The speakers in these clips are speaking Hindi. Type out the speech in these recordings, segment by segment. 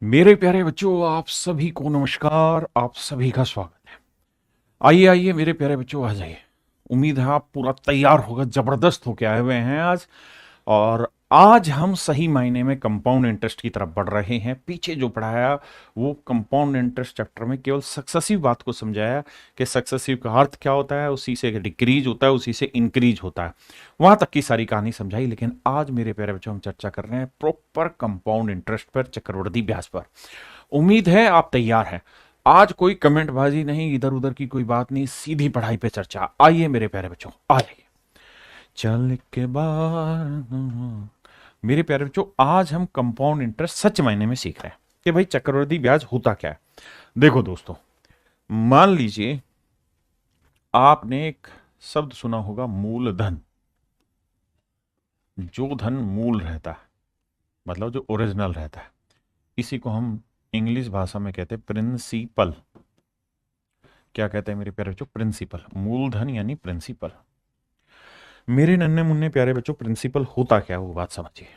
मेरे प्यारे बच्चों, आप सभी को नमस्कार। आप सभी का स्वागत है। आइए आइए मेरे प्यारे बच्चों, आ जाइए। उम्मीद है आप पूरा तैयार होकर जबरदस्त होके आए हुए हैं आज। और आज हम सही मायने में कंपाउंड इंटरेस्ट की तरफ बढ़ रहे हैं। पीछे जो पढ़ाया वो कंपाउंड इंटरेस्ट चैप्टर में केवल सक्सेसिव बात को समझाया कि सक्सेसिव का अर्थ क्या होता है, उसी से डिक्रीज होता है, उसी से इंक्रीज होता है, वहां तक की सारी कहानी समझाई। लेकिन आज मेरे प्यारे बच्चों हम चर्चा कर रहे हैं प्रॉपर कंपाउंड इंटरेस्ट पर, चक्रवृद्धि ब्याज पर। उम्मीद है आप तैयार हैं। आज कोई कमेंटबाजी नहीं, इधर उधर की कोई बात नहीं, सीधी पढ़ाई पे चर्चा। आइए मेरे प्यारे बच्चों, आ जाइए। चल के बार मेरे प्यारे बच्चों, आज हम कंपाउंड इंटरेस्ट सच मायने में सीख रहे हैं कि भाई चक्रवृद्धि ब्याज होता क्या है। देखो दोस्तों, मान लीजिए आपने एक शब्द सुना होगा, मूलधन। जो धन मूल रहता है, मतलब जो ओरिजिनल रहता है, इसी को हम इंग्लिश भाषा में कहते हैं प्रिंसिपल। क्या कहते हैं मेरे प्यारे बच्चों? प्रिंसिपल। मूलधन यानी प्रिंसिपल। मेरे नन्हे मुन्ने प्यारे बच्चों, प्रिंसिपल होता क्या है वो बात समझिए।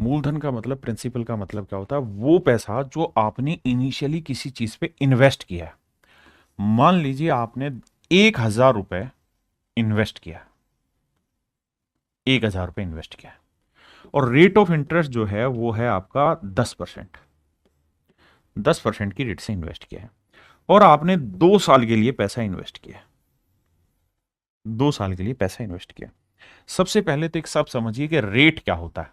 मूलधन का मतलब, प्रिंसिपल का मतलब क्या होता है? वो पैसा जो आपने इनिशियली किसी चीज पे इन्वेस्ट किया है। मान लीजिए आपने 1,000 रुपए इन्वेस्ट किया, 1,000 रुपए इन्वेस्ट किया, और रेट ऑफ इंटरेस्ट जो है वो है आपका 10%। 10% की रेट से इन्वेस्ट किया है, और आपने 2 साल के लिए पैसा इन्वेस्ट किया। 2 साल के लिए पैसा इन्वेस्ट किया। सबसे पहले तो एक सब समझिए कि रेट क्या होता है,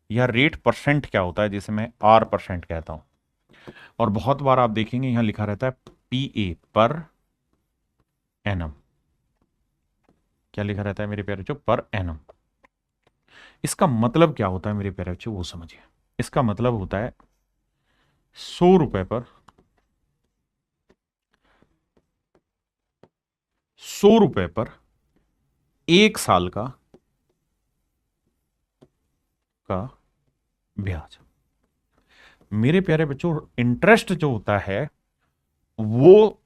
या रेट परसेंट क्या होता है, जिसे मैं आर परसेंट कहता हूं। और बहुत बार आप देखेंगे यहां लिखा रहता है पीए, पर एनम। क्या लिखा रहता है मेरे प्यारे बच्चों? Per annum. इसका मतलब क्या होता है मेरे प्यारे बच्चों, वो समझिए। इसका मतलब होता है 100 रुपए पर, 100 रुपए पर 1 साल का ब्याज। मेरे प्यारे बच्चों, इंटरेस्ट जो होता है वो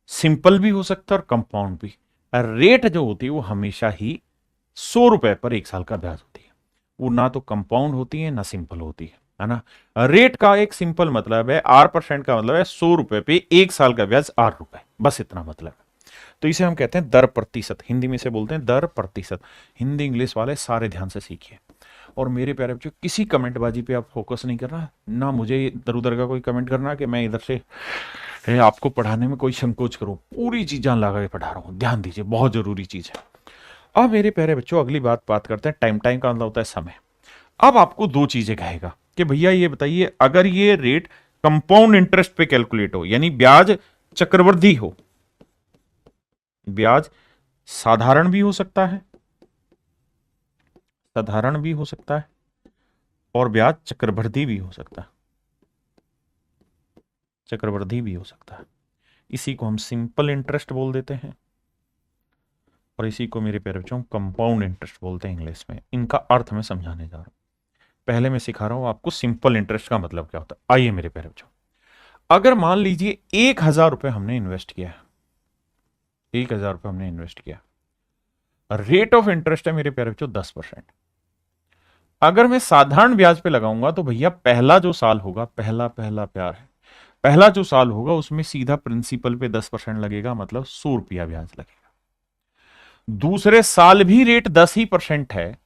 सिंपल भी हो सकता है और कंपाउंड भी। रेट जो होती है वो हमेशा ही 100 रुपए पर 1 साल का ब्याज होती है। वो ना तो कंपाउंड होती है ना सिंपल होती है ना। रेट का एक सिंपल मतलब है, आर परसेंट का मतलब है 100 रुपए पे 1 साल का ब्याज 8 रुपए, बस इतना मतलब है। तो इसे हम कहते हैं दर प्रतिशत, हिंदी में से बोलते हैं दर प्रतिशत। हिंदी इंग्लिश वाले सारे ध्यान से सीखिए। और मेरे प्यारे बच्चों, किसी कमेंटबाजी पे आप फोकस नहीं करना, ना मुझे इधर उधर का कोई कमेंट करना कि मैं इधर से आपको पढ़ाने में कोई संकोच करूं। पूरी चीज जान लगा के पढ़ा रहा हूं, ध्यान दीजिए, बहुत जरूरी चीज है। अब मेरे प्यारे बच्चों, अगली बात करते हैं टाइम। टाइम का मतलब होता है समय। अब आपको दो चीजें कहेगा कि भैया ये बताइए, अगर ये रेट कंपाउंड इंटरेस्ट पे कैलकुलेट हो, यानी ब्याज चक्रवृद्धि हो। ब्याज साधारण भी हो सकता है, साधारण भी हो सकता है, और ब्याज चक्रवृद्धि भी हो सकता है, चक्रवृद्धि भी हो सकता है। इसी को हम सिंपल इंटरेस्ट बोल देते हैं, और इसी को मेरे प्यारे बच्चों कंपाउंड इंटरेस्ट बोलते हैं इंग्लिश में। इनका अर्थ मैं समझाने जा रहा हूं। पहले मैं सिखा रहा हूं आपको सिंपल इंटरेस्ट का मतलब क्या होता है। आइए मेरे प्यारे बच्चों, अगर मान लीजिए 1,000 रुपए हमने इन्वेस्ट किया, 1,000 रुपए हमने इन्वेस्ट किया, रेट ऑफ इंटरेस्ट है मेरे प्यारे बच्चों 10%। अगर मैं साधारण ब्याज पे लगाऊंगा तो भैया पहला जो साल होगा, पहला पहला प्यार है, पहला जो साल होगा उसमें सीधा प्रिंसिपल पे 10% लगेगा, मतलब 100 रुपया ब्याज लगेगा। दूसरे साल भी रेट 10% है,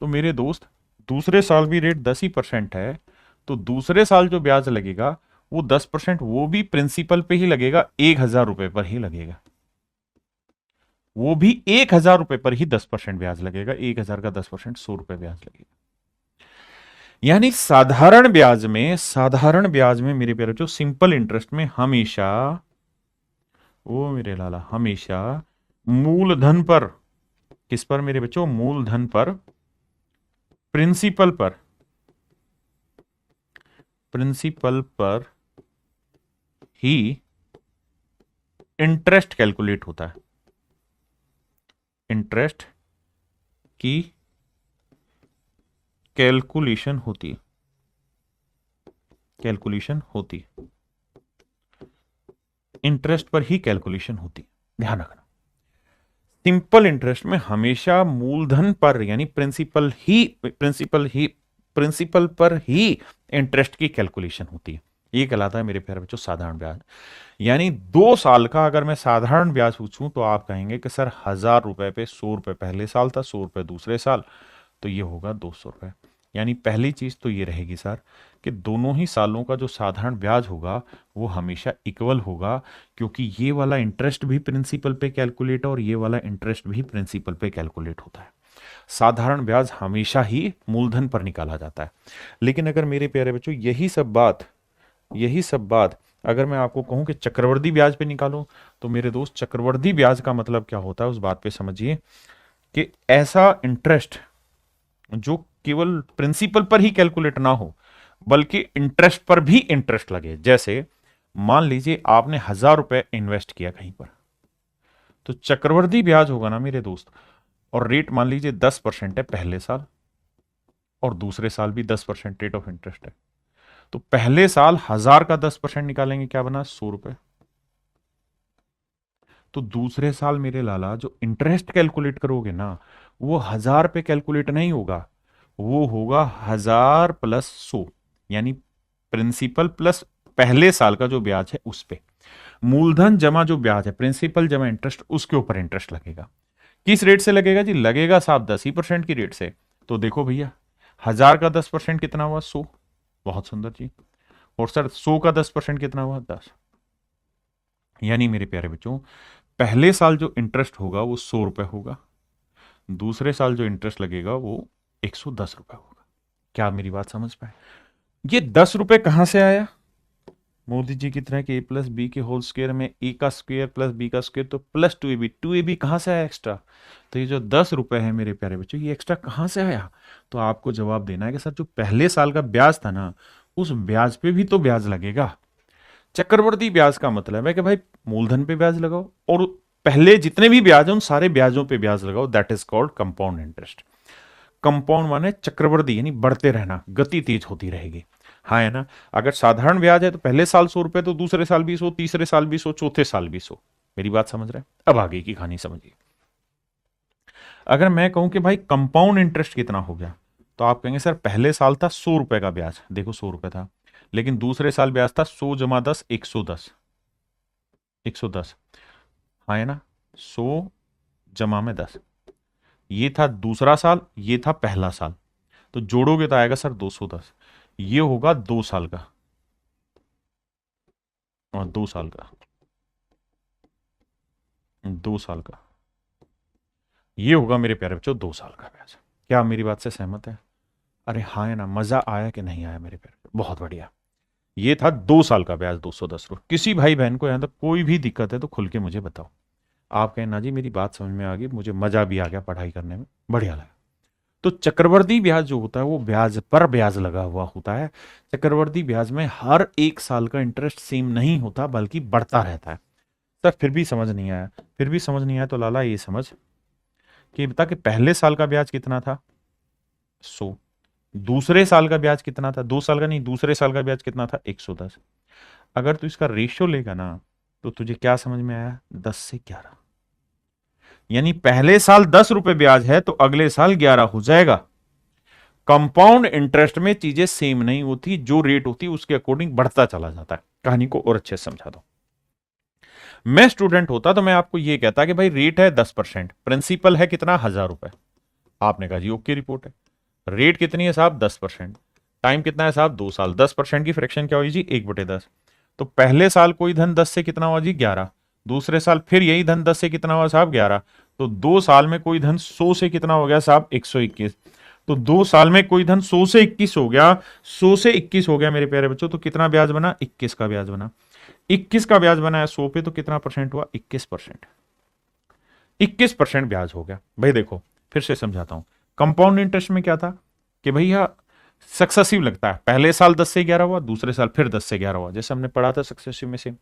तो मेरे दोस्त दूसरे साल भी रेट 10% है, तो दूसरे साल जो ब्याज लगेगा वो 10%, वो भी प्रिंसिपल पे ही लगेगा, 1,000 रुपए पर ही लगेगा। वो भी 1,000 रुपए पर ही 10% ब्याज लगेगा। 1,000 का 10%, 100 रुपए ब्याज लगेगा। यानी साधारण ब्याज में मेरे प्यारे जो सिंपल इंटरेस्ट में हमेशा, वो मेरे लाला, हमेशा मूलधन पर, किस पर मेरे बच्चों? मूलधन पर, प्रिंसिपल पर, प्रिंसिपल पर ही इंटरेस्ट कैलकुलेट होता है। इंटरेस्ट की कैलकुलेशन होती है, कैलकुलेशन होती है, इंटरेस्ट पर ही कैलकुलेशन होती है, ध्यान रखना। सिंपल इंटरेस्ट में हमेशा मूलधन पर, यानी प्रिंसिपल ही प्रिंसिपल पर ही इंटरेस्ट की कैलकुलेशन होती है। ये कहलाता है मेरे प्यारे बच्चों साधारण ब्याज। यानी 2 साल का अगर मैं साधारण ब्याज पूछूं तो आप कहेंगे कि सर 1000 रुपए पे 100 रुपए पहले साल था, 100 रुपए दूसरे साल, तो ये होगा 200 रुपए। यानी पहली चीज तो ये रहेगी सर कि दोनों ही सालों का जो साधारण ब्याज होगा वो हमेशा इक्वल होगा, क्योंकि ये वाला इंटरेस्ट भी प्रिंसिपल पे कैलकुलेट है और ये वाला इंटरेस्ट भी प्रिंसिपल पे कैलकुलेट होता है। साधारण ब्याज हमेशा ही मूलधन पर निकाला जाता है। लेकिन अगर मेरे प्यारे बच्चों यही सब बात अगर मैं आपको कहूं कि चक्रवृद्धि ब्याज पे निकालो, तो मेरे दोस्त चक्रवृद्धि ब्याज का मतलब क्या होता है उस बात पे समझिए कि ऐसा इंटरेस्ट जो केवल प्रिंसिपल पर ही कैलकुलेट ना हो बल्कि इंटरेस्ट पर भी इंटरेस्ट लगे। जैसे मान लीजिए आपने 1000 रुपए इन्वेस्ट किया कहीं पर, तो चक्रवृद्धि ब्याज होगा ना मेरे दोस्त, और रेट मान लीजिए 10% है पहले साल और दूसरे साल भी 10% रेट ऑफ इंटरेस्ट है। तो पहले साल 1000 का 10% निकालेंगे, क्या बना 100 रुपए। तो दूसरे साल मेरे लाला जो इंटरेस्ट कैलकुलेट करोगे ना वो 1000 पे कैलकुलेट नहीं होगा, वो होगा 1000 प्लस 100, यानी प्रिंसिपल प्लस पहले साल का जो ब्याज है उस पे मूलधन जमा जो ब्याज है प्रिंसिपल जमा इंटरेस्ट उसके ऊपर इंटरेस्ट लगेगा। किस रेट से लगेगा जी? लगेगा साहब 10% की रेट से। तो देखो भैया 1000 का 10% कितना हुआ? 100। बहुत सुंदर जी। और सर 100 का 10% कितना हुआ? 10। यानी मेरे प्यारे बच्चों पहले साल जो इंटरेस्ट होगा वो 100 रुपए होगा, दूसरे साल जो इंटरेस्ट लगेगा वो 110 रुपए होगा। क्या आप मेरी बात समझ पाए? ये 10 रुपए कहां से आया? मोदी जी की तरह के A+B के होल स्क्वायर में A का स्क्वायर प्लस B का स्क्वायर, तो प्लस 2AB कहां से आया एक्स्ट्रा? तो ये जो 10 रुपए है मेरे प्यारे बच्चों ये एक्स्ट्रा कहां से आया? तो आपको जवाब देना है कि सर जो पहले साल का ब्याज था ना उस ब्याज पे भी तो ब्याज लगेगा। चक्रवृद्धि ब्याज का मतलब है कि भाई मूलधन पे ब्याज लगाओ और पहले जितने भी ब्याज हैं उन सारे ब्याजों पे ब्याज लगाओ। That is called compound interest. Compound माने चक्रवृद्धि, यानी बढ़ते रहना, गति तेज होती रहेगी। हाँ है ना? अगर साधारण ब्याज है तो पहले साल 100 रुपए, तो दूसरे साल भी 100, तीसरे साल भी 100, चौथे साल भी 100। मेरी बात समझ रहे हैं? अब आगे की कहानी समझिए। अगर मैं कहूं कि भाई कंपाउंड इंटरेस्ट कितना हो गया, तो आप कहेंगे सर पहले साल था 100 रुपए का ब्याज, देखो 100 रुपए था, लेकिन दूसरे साल ब्याज था 100 जमा 10 110। 110 हाँ है ना? 100 जमा में 10, ये था दूसरा साल, ये था पहला साल, तो जोड़ोगे तो आएगा सर 210। ये होगा 2 साल का और 2 साल का, 2 साल का, ये होगा मेरे प्यारे बच्चों 2 साल का ब्याज। क्या आप मेरी बात से सहमत है? अरे हाँ है ना? मजा आया कि नहीं आया मेरे प्यारे? बहुत बढ़िया। ये था 2 साल का ब्याज 210 रुपये। किसी भाई बहन को यहां तक कोई भी दिक्कत है तो खुल के मुझे बताओ। आप कहें ना जी मेरी बात समझ में आ गई, मुझे मजा भी आ गया पढ़ाई करने में, बढ़िया लगा। तो चक्रवर्ती ब्याज जो होता है वो ब्याज पर ब्याज लगा हुआ होता है। चक्रवर्ती ब्याज में हर 1 साल का इंटरेस्ट सेम नहीं होता बल्कि बढ़ता रहता है। सर फिर भी समझ नहीं आया? फिर भी समझ नहीं आया तो लाला ये समझ कि बता कि पहले साल का ब्याज कितना था? 100। दूसरे साल का ब्याज कितना था? 2 साल का नहीं, दूसरे साल का ब्याज कितना था? 110। अगर तू इसका रेशियो लेगा ना तो तुझे क्या समझ में आया? 10 से 11। यानी पहले साल 10 रुपए ब्याज है तो अगले साल 11 हो जाएगा। कंपाउंड इंटरेस्ट में चीजें सेम नहीं होती, जो रेट होती है उसके अकॉर्डिंग बढ़ता चला जाता है। कहानी को और अच्छे से समझा दो। मैं स्टूडेंट होता तो मैं आपको यह कहता कि भाई रेट है 10%, प्रिंसिपल है कितना? 1000 रुपए। आपने कहा जी ओके रिपोर्ट है। रेट कितनी है साहब? 10%। टाइम कितना है साहब? 2 साल। 10% की फ्रैक्शन क्या हुई जी? 1/10। तो पहले साल कोई धन 10 से कितना हुआ जी? 11। दूसरे साल फिर यही धन 10 से कितना हुआ साहब? 11। तो 2 साल में कोई धन 100 से कितना हो गया साहब? 121। तो 2 साल में कोई धन 100 से 21 हो गया। 100 से 21 हो गया मेरे प्यारे बच्चों, तो कितना ब्याज बना? 21 का ब्याज बना। 21 का ब्याज बना है 100 पे, तो कितना परसेंट हुआ? 21%। 21% ब्याज हो गया। भाई देखो फिर से समझाता हूं। कंपाउंड इंटरेस्ट में क्या था कि भैया सक्सेसिव लगता है, पहले साल 10 से 11 हुआ, दूसरे साल फिर 10 से 11 हुआ, जैसे हमने पढ़ा था सक्सेसिव में से।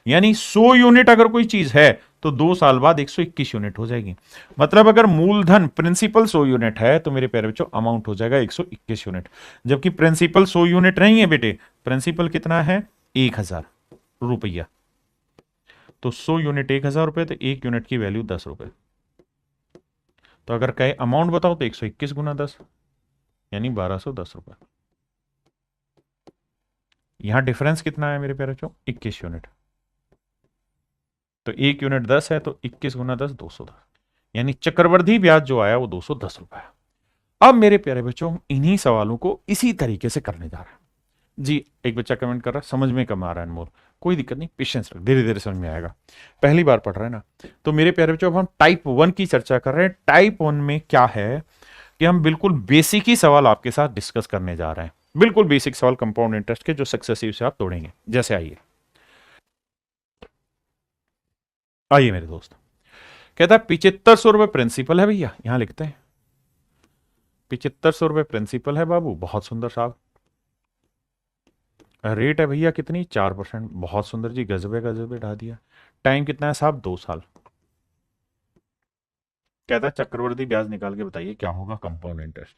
यानी 100 यूनिट अगर कोई चीज है तो 2 साल बाद 121 यूनिट हो जाएगी। मतलब अगर मूलधन प्रिंसिपल 100 यूनिट है तो मेरे प्यारे बच्चों अमाउंट हो जाएगा 121 यूनिट। जबकि प्रिंसिपल 100 यूनिट नहीं है बेटे, प्रिंसिपल कितना है? 1000 रुपया। तो 100 यूनिट 1000 रुपए, तो 1 यूनिट की वैल्यू 10 रुपए। तो अगर कहे अमाउंट बताओ तो 121 गुना 10 यानी 1210 रुपए। यहां डिफरेंस कितना है मेरे प्यारे बच्चों, 21 यूनिट। तो 1 यूनिट 10 है, तो 21 गुना 10 210, यानी चक्रवर्ती ब्याज जो आया वो 210 रुपए है। अब मेरे प्यारे बच्चों इन्हीं सवालों को इसी तरीके से करने जा रहा है जी। एक बच्चा कमेंट कर रहा है समझ में कम आ रहा है अनमोल, कोई दिक्कत नहीं, पेशेंस रख, धीरे धीरे समझ में आएगा, पहली बार पढ़ रहे हैं ना। तो मेरे प्यारे बच्चों अब हम टाइप 1 की चर्चा कर रहे हैं। टाइप 1 में क्या है कि हम बिल्कुल बेसिक ही सवाल आपके साथ डिस्कस करने जा रहे हैं, बिल्कुल बेसिक सवाल कंपाउंड इंटरेस्ट के, जो सक्सेसिव से आप तोड़ेंगे। जैसे आइए आइए मेरे दोस्त, कहता है 7500 रुपए प्रिंसिपल है भैया, यहां लिखते हैं 7500 रुपए प्रिंसिपल है बाबू, बहुत सुंदर साहब। रेट है भैया कितनी, 4%, बहुत सुंदर जी, गजबे गजबे ढा दिया। टाइम कितना है साहब, 2 साल। कहता है चक्रवर्ती ब्याज निकाल के बताइए क्या होगा कंपाउंड इंटरेस्ट।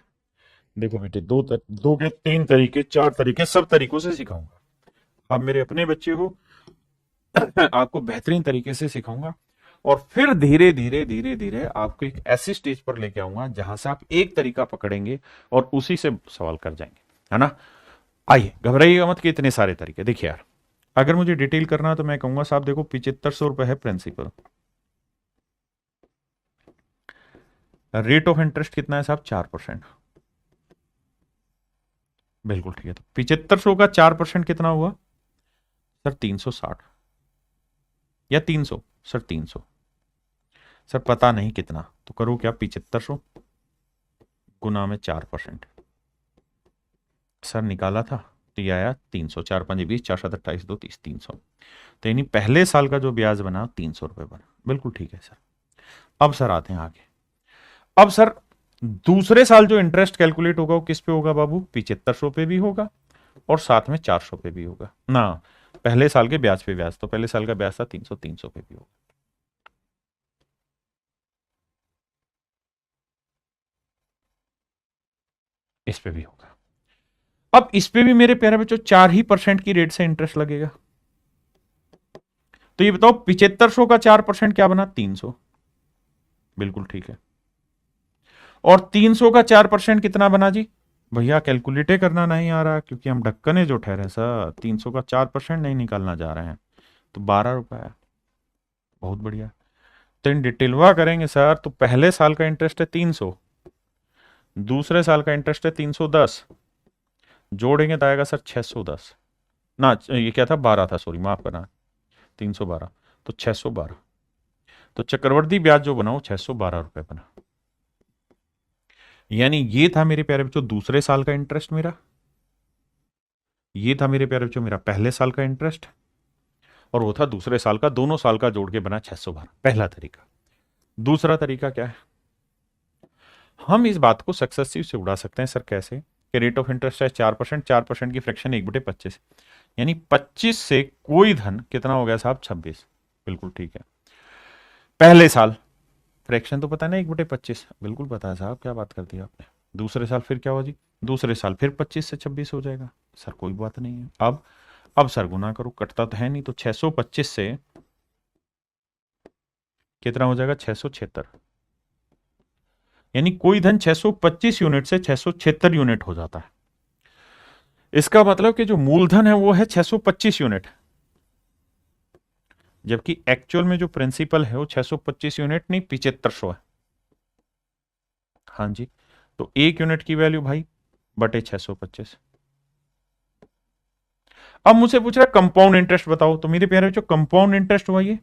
देखो बेटे, दो के 3 तरीके 4 तरीके, सब तरीकों से सिखाऊंगा। आप मेरे अपने बच्चे हो, आपको बेहतरीन तरीके से सिखाऊंगा, और फिर धीरे धीरे धीरे धीरे आपको एक ऐसी स्टेज पर लेके आऊंगा जहां से आप एक तरीका पकड़ेंगे और उसी से सवाल कर जाएंगे, है ना। आइए, घबराइएगा मत कि इतने सारे तरीके। देखिए यार, अगर मुझे डिटेल करना है तो मैं कहूंगा साहब देखो 7500 रुपए है प्रिंसिपल, रेट ऑफ इंटरेस्ट कितना है साहब, 4%। बिल्कुल ठीक है, तो 7500 का 4% कितना हुआ सर, 360 या 300, सर 300, सर पता नहीं कितना, तो करो क्या, 7500 गुना में 4%, सर निकाला था तो ये आया 300, 4×5=20, 4×7=28, 2×30, 300। तो यानी पहले साल का जो ब्याज बना 300 रुपए बना, बिल्कुल ठीक है सर। अब सर आते हैं आगे। अब सर दूसरे साल जो इंटरेस्ट कैलकुलेट होगा वो किस पे होगा बाबू, 7500 पे भी होगा और साथ में 400 पे भी होगा ना। पहले साल के ब्याज पे ब्याज, तो पहले साल का ब्याज था 300, 300 पे भी होगा। इस पे भी होगा। अब इस पे भी मेरे प्यारे बच्चों 4% की रेट से इंटरेस्ट लगेगा। तो ये बताओ 7500 का 4% क्या बना, 300, बिल्कुल ठीक है। और 300 का 4% कितना बना जी, भैया कैलकुलेट करना नहीं आ रहा क्योंकि हम ढक्कने जो ठहरे सर, 300 का 4% नहीं निकालना जा रहे हैं, तो 12 रुपए है। बहुत बढ़िया। तो इन डिटेलवा करेंगे सर, तो पहले साल का इंटरेस्ट है 300, दूसरे साल का इंटरेस्ट है 310, जोड़ेंगे तो आएगा सर 610, ना ये क्या था, 12 था, सॉरी माफ करना, 312, तो 612। तो चक्रवर्ती ब्याज जो बना वो 612 रुपए बना। यानी ये था मेरे प्यारे बच्चों दूसरे साल का इंटरेस्ट मेरा, ये था मेरे प्यारे बच्चों मेरा पहले साल का इंटरेस्ट, और वो था दूसरे साल का, दोनों साल का जोड़ के बना 612, पहला तरीका। दूसरा तरीका क्या है, हम इस बात को सक्सेसिव से उड़ा सकते हैं सर, कैसे कि रेट ऑफ इंटरेस्ट है 4%, 4% की फ्रैक्शन 1/25, यानी 25 से कोई धन कितना हो गया साहब, 26, बिल्कुल ठीक है। पहले साल फ्रैक्शन तो पता है ना, 1/25, बिल्कुल पता है साहब, क्या बात कर दी आपने। दूसरे साल फिर क्या हो जी, दूसरे साल फिर 25 से 26 हो जाएगा, सर कोई बात नहीं है। अब सर गुना करो, कटता तो है नहीं, तो 625 से कितना हो जाएगा, 676, यानी कोई धन 625 यूनिट से 676 यूनिट हो जाता है। इसका मतलब कि जो मूलधन है वो है 625 यूनिट, जबकि एक्चुअल में जो प्रिंसिपल है वो 625 यूनिट नहीं 7500 है। हाँ जी, तो 1 यूनिट की वैल्यू भाई बटे 625। अब मुझसे पूछ रहा है कंपाउंड इंटरेस्ट बताओ, तो मेरे प्यारे बच्चों कंपाउंड इंटरेस्ट हुआ ये,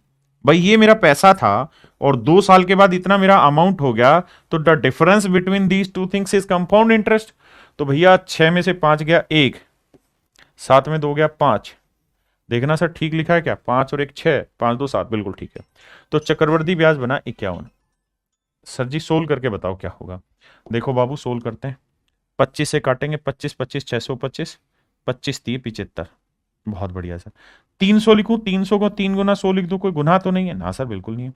भाई ये मेरा पैसा था और 2 साल के बाद इतना मेरा अमाउंट हो गया, तो the difference between these two things is compound interest. तो भैया 6 में से 5 गया 1, 7 में 2 गया 5, देखना सर ठीक लिखा है क्या, 5 और 1 6, 5 2 7, बिल्कुल ठीक है। तो चक्रवर्ती ब्याज बना 51। सर जी सोल्व करके बताओ क्या होगा। देखो बाबू सोल्व करते हैं, 25 से काटेंगे, 25 25 625, 25 3 75, बहुत बढ़िया सर। 300 लिखूं, 300 को 3 गुना 100 लिख दूं, कोई गुना तो नहीं है ना सर, बिल्कुल नहीं है।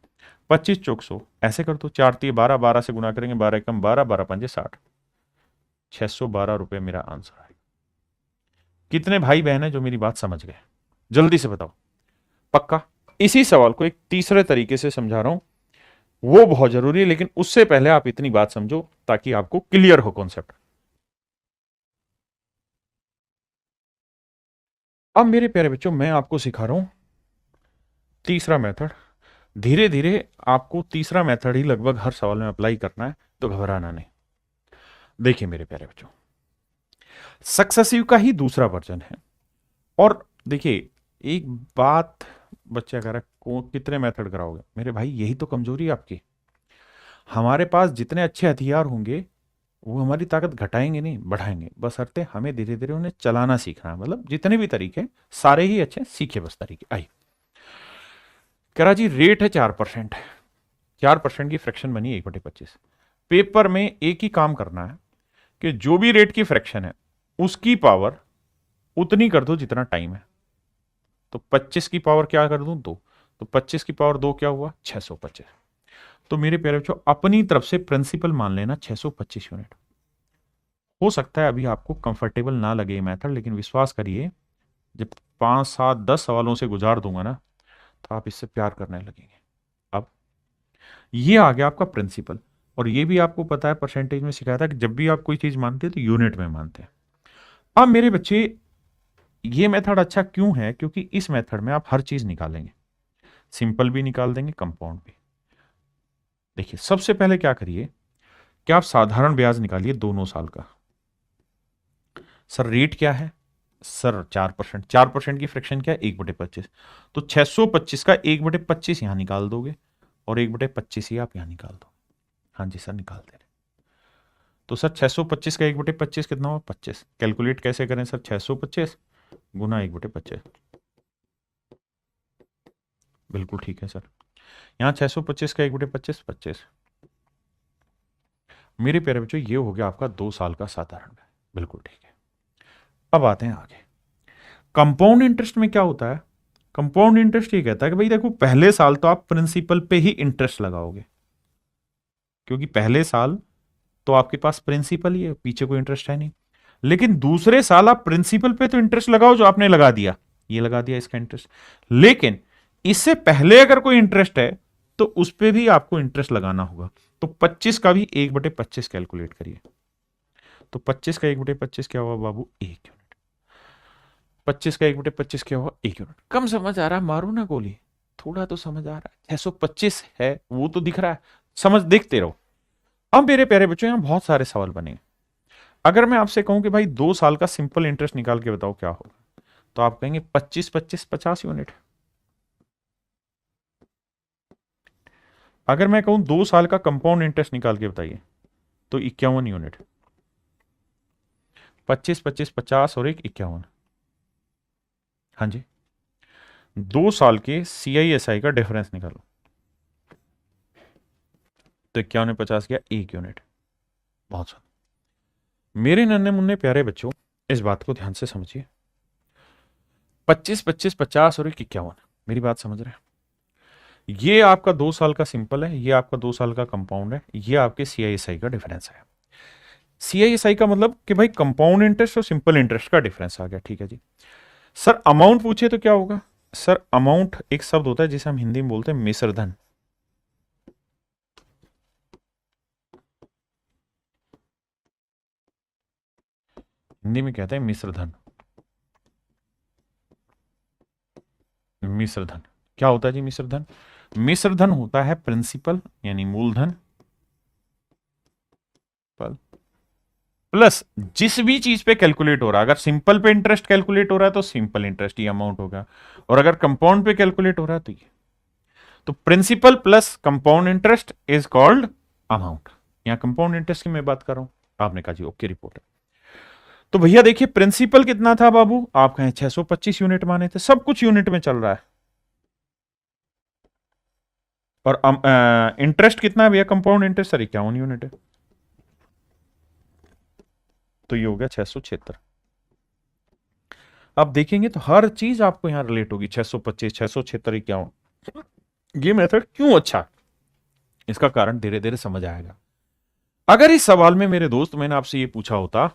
25 चौक 100, ऐसे कर दो, 4 3 12, 12 से गुना करेंगे, 12 एकम 12, 12 पंजे 60, 612 रुपए मेरा आंसर है। कितने भाई बहन है जो मेरी बात समझ गए, जल्दी से बताओ, पक्का। इसी सवाल को एक तीसरे तरीके से समझा रहा हूं, वो बहुत जरूरी है, लेकिन उससे पहले आप इतनी बात समझो ताकि आपको क्लियर हो कॉन्सेप्ट। अब मेरे प्यारे बच्चों मैं आपको सिखा रहा हूं तीसरा मेथड। धीरे धीरे आपको तीसरा मेथड ही लगभग हर सवाल में अप्लाई करना है, तो घबराना नहीं। देखिए मेरे प्यारे बच्चों, सक्सेसिव का ही दूसरा वर्जन है। और देखिए एक बात, बच्चे कह रहा को कितने मेथड कराओगे? मेरे भाई यही तो कमजोरी है आपकी। हमारे पास जितने अच्छे हथियार होंगे वो हमारी ताकत घटाएंगे नहीं बढ़ाएंगे, बस अर्थे हमें धीरे धीरे उन्हें चलाना सीखना है। मतलब जितने भी तरीके सारे ही अच्छे, सीखे बस तरीके। आई कह रहा जी रेट है 4%, 4% की फ्रैक्शन बनी 1/25। पेपर में एक ही काम करना है कि जो भी रेट की फ्रैक्शन है उसकी पावर उतनी कर दो जितना टाइम है। तो 25 की पावर क्या कर दूं? 2। तो 25 की पावर 2 क्या हुआ? 625। तो मेरे प्यारे बच्चों अपनी तरफ से प्रिंसिपल मान लेना 625 यूनिट। हो सकता है अभी आपको कंफर्टेबल ना लगे ये मेथड, लेकिन विश्वास करिए जब 5 7 10 सवालों से गुजार दूंगा ना, तो आप इससे प्यार करने लगेंगे। अब ये आ गया आपका प्रिंसिपल। और ये भी आपको पता है, परसेंटेज में सिखाया था कि जब भी आप कोई चीज मानते हैं तो यूनिट में मानते हैं। अब मेरे बच्चे ये मेथड अच्छा क्यों है? क्योंकि इस मेथड में आप हर चीज निकालेंगे, सिंपल भी निकाल देंगे, कंपाउंड भी। देखिए सबसे पहले क्या करिए कि आप साधारण ब्याज निकालिए 2 साल का। सर रेट क्या है? सर 4%। 4% की फ्रैक्शन क्या है? 1/25। तो 625 का 1/25 यहां निकाल दोगे और 1/25 ही आप यहां निकाल दो। हाँ जी सर निकाल दे रहे। तो सर 625 का 1/25 कितना हुआ? 25। कैलकुलेट कैसे करें सर? 625 गुना 1/25। बिल्कुल ठीक है सर। यहाँ 625 का 1/25 25। मेरे प्यारे बच्चों ये हो गया आपका 2 साल का साधारण ब्याज। बिल्कुल ठीक है। अब आते हैं आगे। कंपाउंड इंटरेस्ट में क्या होता है? कंपाउंड इंटरेस्ट ये कहता है कि भाई देखो पहले साल तो आप प्रिंसिपल पे ही इंटरेस्ट लगाओगे, क्योंकि पहले साल तो आपके पास प्रिंसिपल ही है, पीछे कोई इंटरेस्ट है नहीं। लेकिन दूसरे साल आप प्रिंसिपल पे तो इंटरेस्ट लगाओ जो आपने लगा दिया, ये लगा दिया इसका इंटरेस्ट। लेकिन इससे पहले अगर कोई इंटरेस्ट है तो उस पर भी आपको इंटरेस्ट लगाना होगा। तो 25 का भी 1/25 कैलकुलेट करिए। तो 25 का 1/25 क्या हुआ बाबू? 1 यूनिट। 25 का 1/25 क्या हुआ? 1 यूनिट। कम समझ आ रहा है? मारू ना गोली, थोड़ा तो समझ आ रहा है। 625 है वो तो दिख रहा है, समझ देखते रहो। अब मेरे प्यारे बच्चों यहां बहुत सारे सवाल बने। अगर मैं आपसे कहूं कि भाई 2 साल का सिंपल इंटरेस्ट निकाल के बताओ क्या होगा, तो आप कहेंगे 25 25 50 यूनिट। अगर मैं कहूं 2 साल का कंपाउंड इंटरेस्ट निकाल के बताइए, तो 51 यूनिट। 25 25 50 और 1 51। हाँ जी। 2 साल के CISI का डिफरेंस निकालो। तो 51 में 50 गया 1 यूनिट। बहुत सा। मेरे नन्हे मुन्ने प्यारे बच्चों इस बात को ध्यान से समझिए। 25 25 50 और 1 51, मेरी बात समझ रहे हैं? ये आपका 2 साल का सिंपल है, ये आपका 2 साल का कंपाउंड है, ये आपके CISI का डिफरेंस है। CISI का मतलब कि भाई कंपाउंड इंटरेस्ट और सिंपल इंटरेस्ट का डिफरेंस आ गया। ठीक है जी। सर अमाउंट पूछे तो क्या होगा? सर अमाउंट एक शब्द होता है जिसे हम हिंदी में बोलते हैं मिश्र धन। हिंदी में कहते हैं मिश्र धन। मिश्र धन क्या होता है जी? मिश्र धन, मिश्र धन होता है प्रिंसिपल यानी मूलधन प्लस जिस भी चीज पे कैलकुलेट हो रहा है। अगर सिंपल पे इंटरेस्ट कैलकुलेट हो रहा है तो सिंपल इंटरेस्ट ये अमाउंट होगा, और अगर कंपाउंड पे कैलकुलेट हो रहा है तो ये। तो principal plus compound interest is called amount. यहां कंपाउंड इंटरेस्ट की मैं बात कर रहा हूं। आपने कहा जी ओके रिपोर्ट है। तो भैया देखिए प्रिंसिपल कितना था बाबू? आप कहें 625 यूनिट माने थे, सब कुछ यूनिट में चल रहा है। और इंटरेस्ट कितना है भैया? कंपाउंड इंटरेस्ट सर 51 यूनिट है। तो ये हो गया 676। अब देखेंगे तो हर चीज आपको यहां रिलेट होगी। 625 676 51। ये मेथड क्यों अच्छा? इसका कारण धीरे धीरे समझ आएगा। अगर इस सवाल में मेरे दोस्त मैंने आपसे ये पूछा होता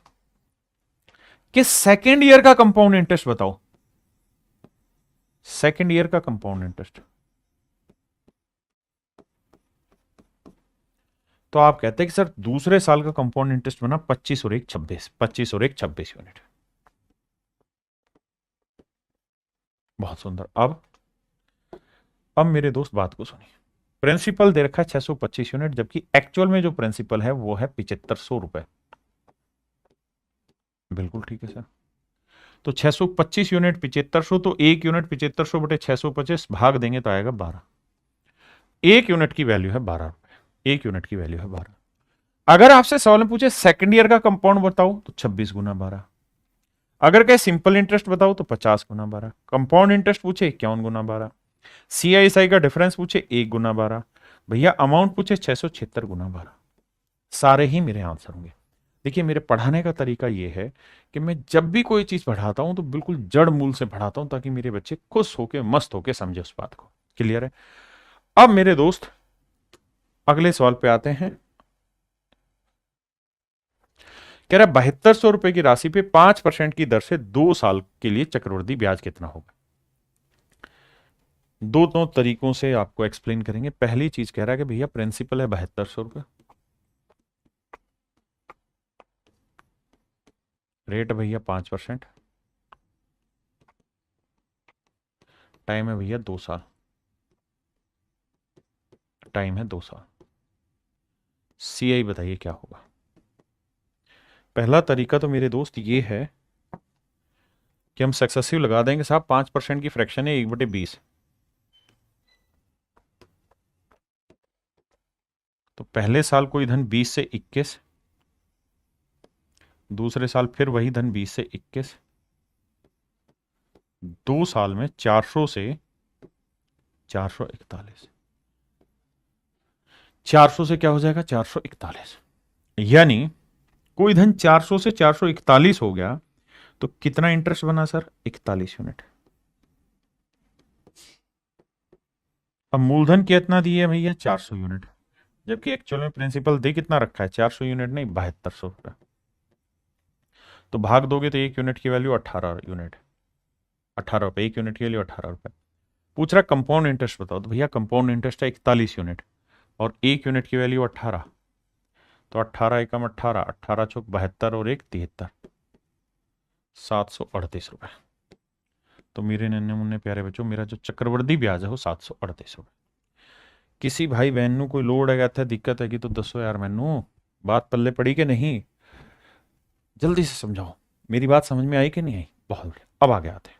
कि सेकेंड ईयर का कंपाउंड इंटरेस्ट बताओ, सेकेंड ईयर का कंपाउंड इंटरेस्ट, तो आप कहते हैं कि सर दूसरे साल का कंपाउंड इंटरेस्ट बना 25 और 1 26, 25 और 1 26 यूनिट। बहुत सुंदर। अब मेरे दोस्त बात को सुनिए। प्रिंसिपल दे रखा है 625 यूनिट, जबकि एक्चुअल में जो प्रिंसिपल है वो है 7500 रुपए। बिल्कुल ठीक है सर। तो 625 यूनिट 7500, तो एक यूनिट 7500 बटे 625 भाग देंगे तो आएगा 12। एक यूनिट की वैल्यू है 12 रुपए। एक यूनिट की वैल्यू है 12। अगर आपसे सवाल में पूछे सेकंड ईयर का कंपाउंड बताओ तो 26 गुना 12। अगर कहे सिंपल इंटरेस्ट बताओ तो 50 गुना 12। कंपाउंड इंटरेस्ट पूछे 51 गुना 12। CISI का डिफरेंस पूछे 1 गुना 12। भैया अमाउंट पूछे 676 गुना 12। सारे ही मेरे आंसर होंगे। देखिए मेरे पढ़ाने का तरीका ये है कि मैं जब भी कोई चीज पढ़ाता हूं तो बिल्कुल जड़ मूल से पढ़ाता हूं, ताकि मेरे बच्चे खुश होके मस्त होके समझे उस बात को। क्लियर है? अब मेरे दोस्त अगले सवाल पे आते हैं। कह रहा है 7200 रुपए की राशि पे 5% की दर से 2 साल के लिए चक्रवृद्धि ब्याज कितना होगा। दो तरीकों से आपको एक्सप्लेन करेंगे। पहली चीज कह रहा है कि भैया प्रिंसिपल है 7200 रुपए, रेट भैया 5%, टाइम है भैया 2 साल, टाइम है 2 साल। CI बताइए क्या होगा। पहला तरीका तो मेरे दोस्त ये है कि हम सक्सेसिव लगा देंगे साहब। 5% की फ्रैक्शन है 1/20, तो पहले साल कोई धन 20 से 21, दूसरे साल फिर वही धन 20 से 21, 2 साल में 400 से 441, 400 से क्या हो जाएगा 441, यानी कोई धन 400 से 441 हो गया तो कितना इंटरेस्ट बना सर 41 यूनिट। अब मूलधन कितना दिए भैया 400 यूनिट, जबकि एक्चुअल में प्रिंसिपल दे कितना रखा है 400 यूनिट नहीं 7200 रुपये। तो भाग दोगे तो एक यूनिट की वैल्यू 18 यूनिट, 18 रुपये एक यूनिट के लिए 18 रुपये। पूछ रहा कंपाउंड इंटरेस्ट बताओ, तो भैया कंपाउंड इंटरेस्ट है 41 यूनिट और एक यूनिट की वैल्यू 18, तो 18 एकम 18, 18 चौक 72 और एक 73, 738 रुपये। तो मेरे नन्हे मुन्ने प्यारे बच्चों, मेरा जो चक्रवृद्धि ब्याज है वो 738 रुपये। किसी भाई बहन ਨੂੰ कोई लोड है कहता है दिक्कत है कि तो दसो यार मैनू बात पल्ले पड़ी कि नहीं, जल्दी से समझाओ। मेरी बात समझ में आई कि नहीं आई? बहुत बढ़िया। अब आगे आते हैं।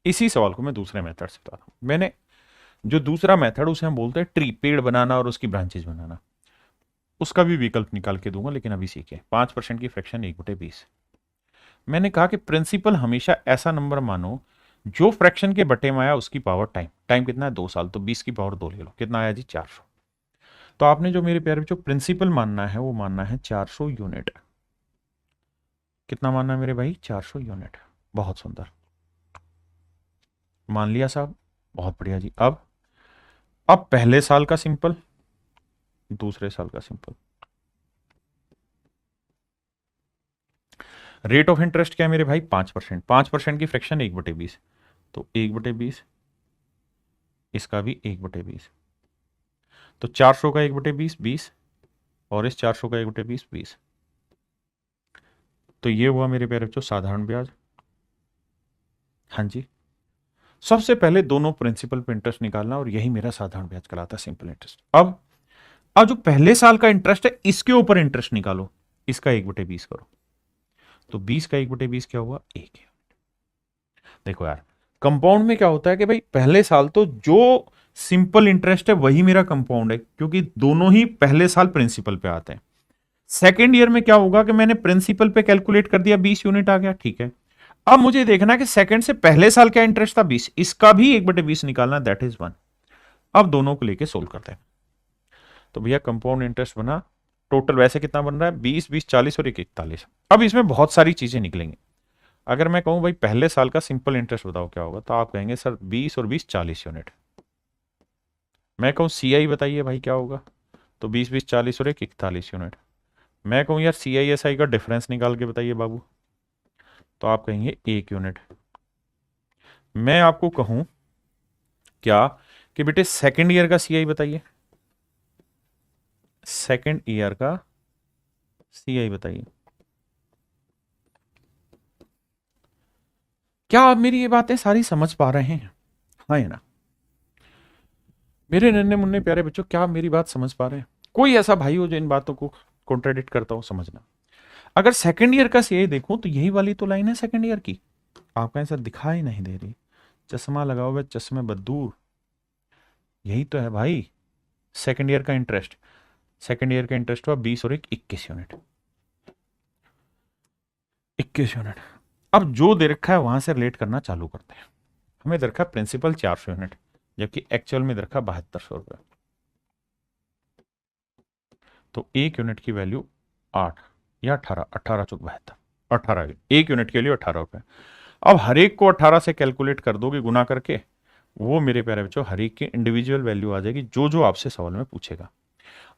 इसी सवाल को मैं दूसरे मेथड से बता रहा हूं। मैंने जो दूसरा मेथड उसे हम बोलते हैं ट्री, पेड़ बनाना और उसकी ब्रांचेज बनाना, उसका भी विकल्प निकाल के दूंगा, लेकिन अभी सीखे 5% की फ्रैक्शन 1/20। मैंने कहा कि प्रिंसिपल हमेशा ऐसा नंबर मानो जो फ्रैक्शन के बटे में आया उसकी पावर टाइम, टाइम कितना है 2 साल, तो 20 की पावर 2 ले लो, कितना आया जी 400। तो आपने जो मेरे प्यारे बच्चों प्रिंसिपल मानना है वो मानना है 400 यूनिट। कितना मानना है मेरे भाई 400 यूनिट। बहुत सुंदर, मान लिया साहब, बहुत बढ़िया जी। अब पहले साल का सिंपल, दूसरे साल का सिंपल। रेट ऑफ इंटरेस्ट क्या है मेरे भाई 5%, 5% की फ्रैक्शन 1/20, तो 1/20, इसका भी 1/20, तो 400 का 1/20 20, और इस 400 का 1/20 20। तो ये हुआ मेरे प्यारे बच्चों साधारण ब्याज। हाँ जी, सबसे पहले दोनों प्रिंसिपल पे इंटरेस्ट निकालना और यही मेरा साधारण ब्याज कहलाता है, सिंपल इंटरेस्ट। अब जो पहले साल का इंटरेस्ट है इसके ऊपर इंटरेस्ट निकालो, इसका 1/20 करो, तो 20 का 1/20 क्या हुआ 1। देखो यार कंपाउंड में क्या होता है कि भाई पहले साल तो जो सिंपल इंटरेस्ट है वही मेरा कंपाउंड है, क्योंकि दोनों ही पहले साल प्रिंसिपल पे आते हैं। सेकेंड ईयर में क्या होगा कि मैंने प्रिंसिपल पे कैलकुलेट कर दिया 20 यूनिट आ गया, ठीक है। अब मुझे देखना है कि सेकंड से पहले साल क्या इंटरेस्ट था 20, इसका भी 1/20 निकालना, दैट इज 1। अब दोनों को लेके सोल्व करते हैं। तो भैया कंपाउंड इंटरेस्ट बना, टोटल वैसे कितना बन रहा है 20 20 40 और 41। अब इसमें बहुत सारी चीजें निकलेंगी। अगर मैं कहूं भाई पहले साल का सिंपल इंटरेस्ट बताओ क्या होगा, तो आप कहेंगे सर 20 और 20 40 यूनिट। मैं कहूं CI बताइए भाई क्या होगा, तो 20 20 40 और 41 यूनिट। मैं कहूं यार CISI का डिफरेंस निकाल के बताइए बाबू, तो आप कहेंगे 1 यूनिट। मैं आपको कहूं क्या कि बेटे सेकेंड ईयर का CI बताइए, सेकेंड ईयर का CI बताइए। क्या आप मेरी ये बातें सारी समझ पा रहे हैं? हाँ या ना? मेरे नन्हे मुन्ने प्यारे बच्चों, क्या आप मेरी बात समझ पा रहे हैं? कोई ऐसा भाई हो जो इन बातों को कॉन्ट्राडिक्ट करता हो, समझना। अगर सेकंड ईयर का सीए देखूं तो यही वाली तो लाइन है सेकंड ईयर की, आपको ऐसा दिखाई नहीं दे रही? चश्मा लगाओ हुए चश्मे बदूर, यही तो है भाई सेकंड ईयर का इंटरेस्ट। सेकंड ईयर का इंटरेस्ट हुआ 20 और 21 यूनिट, 21 यूनिट। अब जो दे रखा है वहां से रिलेट करना चालू करते हैं। हमें दे रखा है प्रिंसिपल 400 यूनिट, जबकि एक्चुअल में दे रखा 7200 रुपये। तो एक यूनिट की वैल्यू 8 या 18, 18 चौक 72, 18, एक यूनिट के लिए 18 रुपये। अब हर एक को 18 से कैलकुलेट कर दोगे गुना करके, वो मेरे प्यारे बच्चों हर एक की इंडिविजुअल वैल्यू आ जाएगी, जो जो आपसे सवाल में पूछेगा।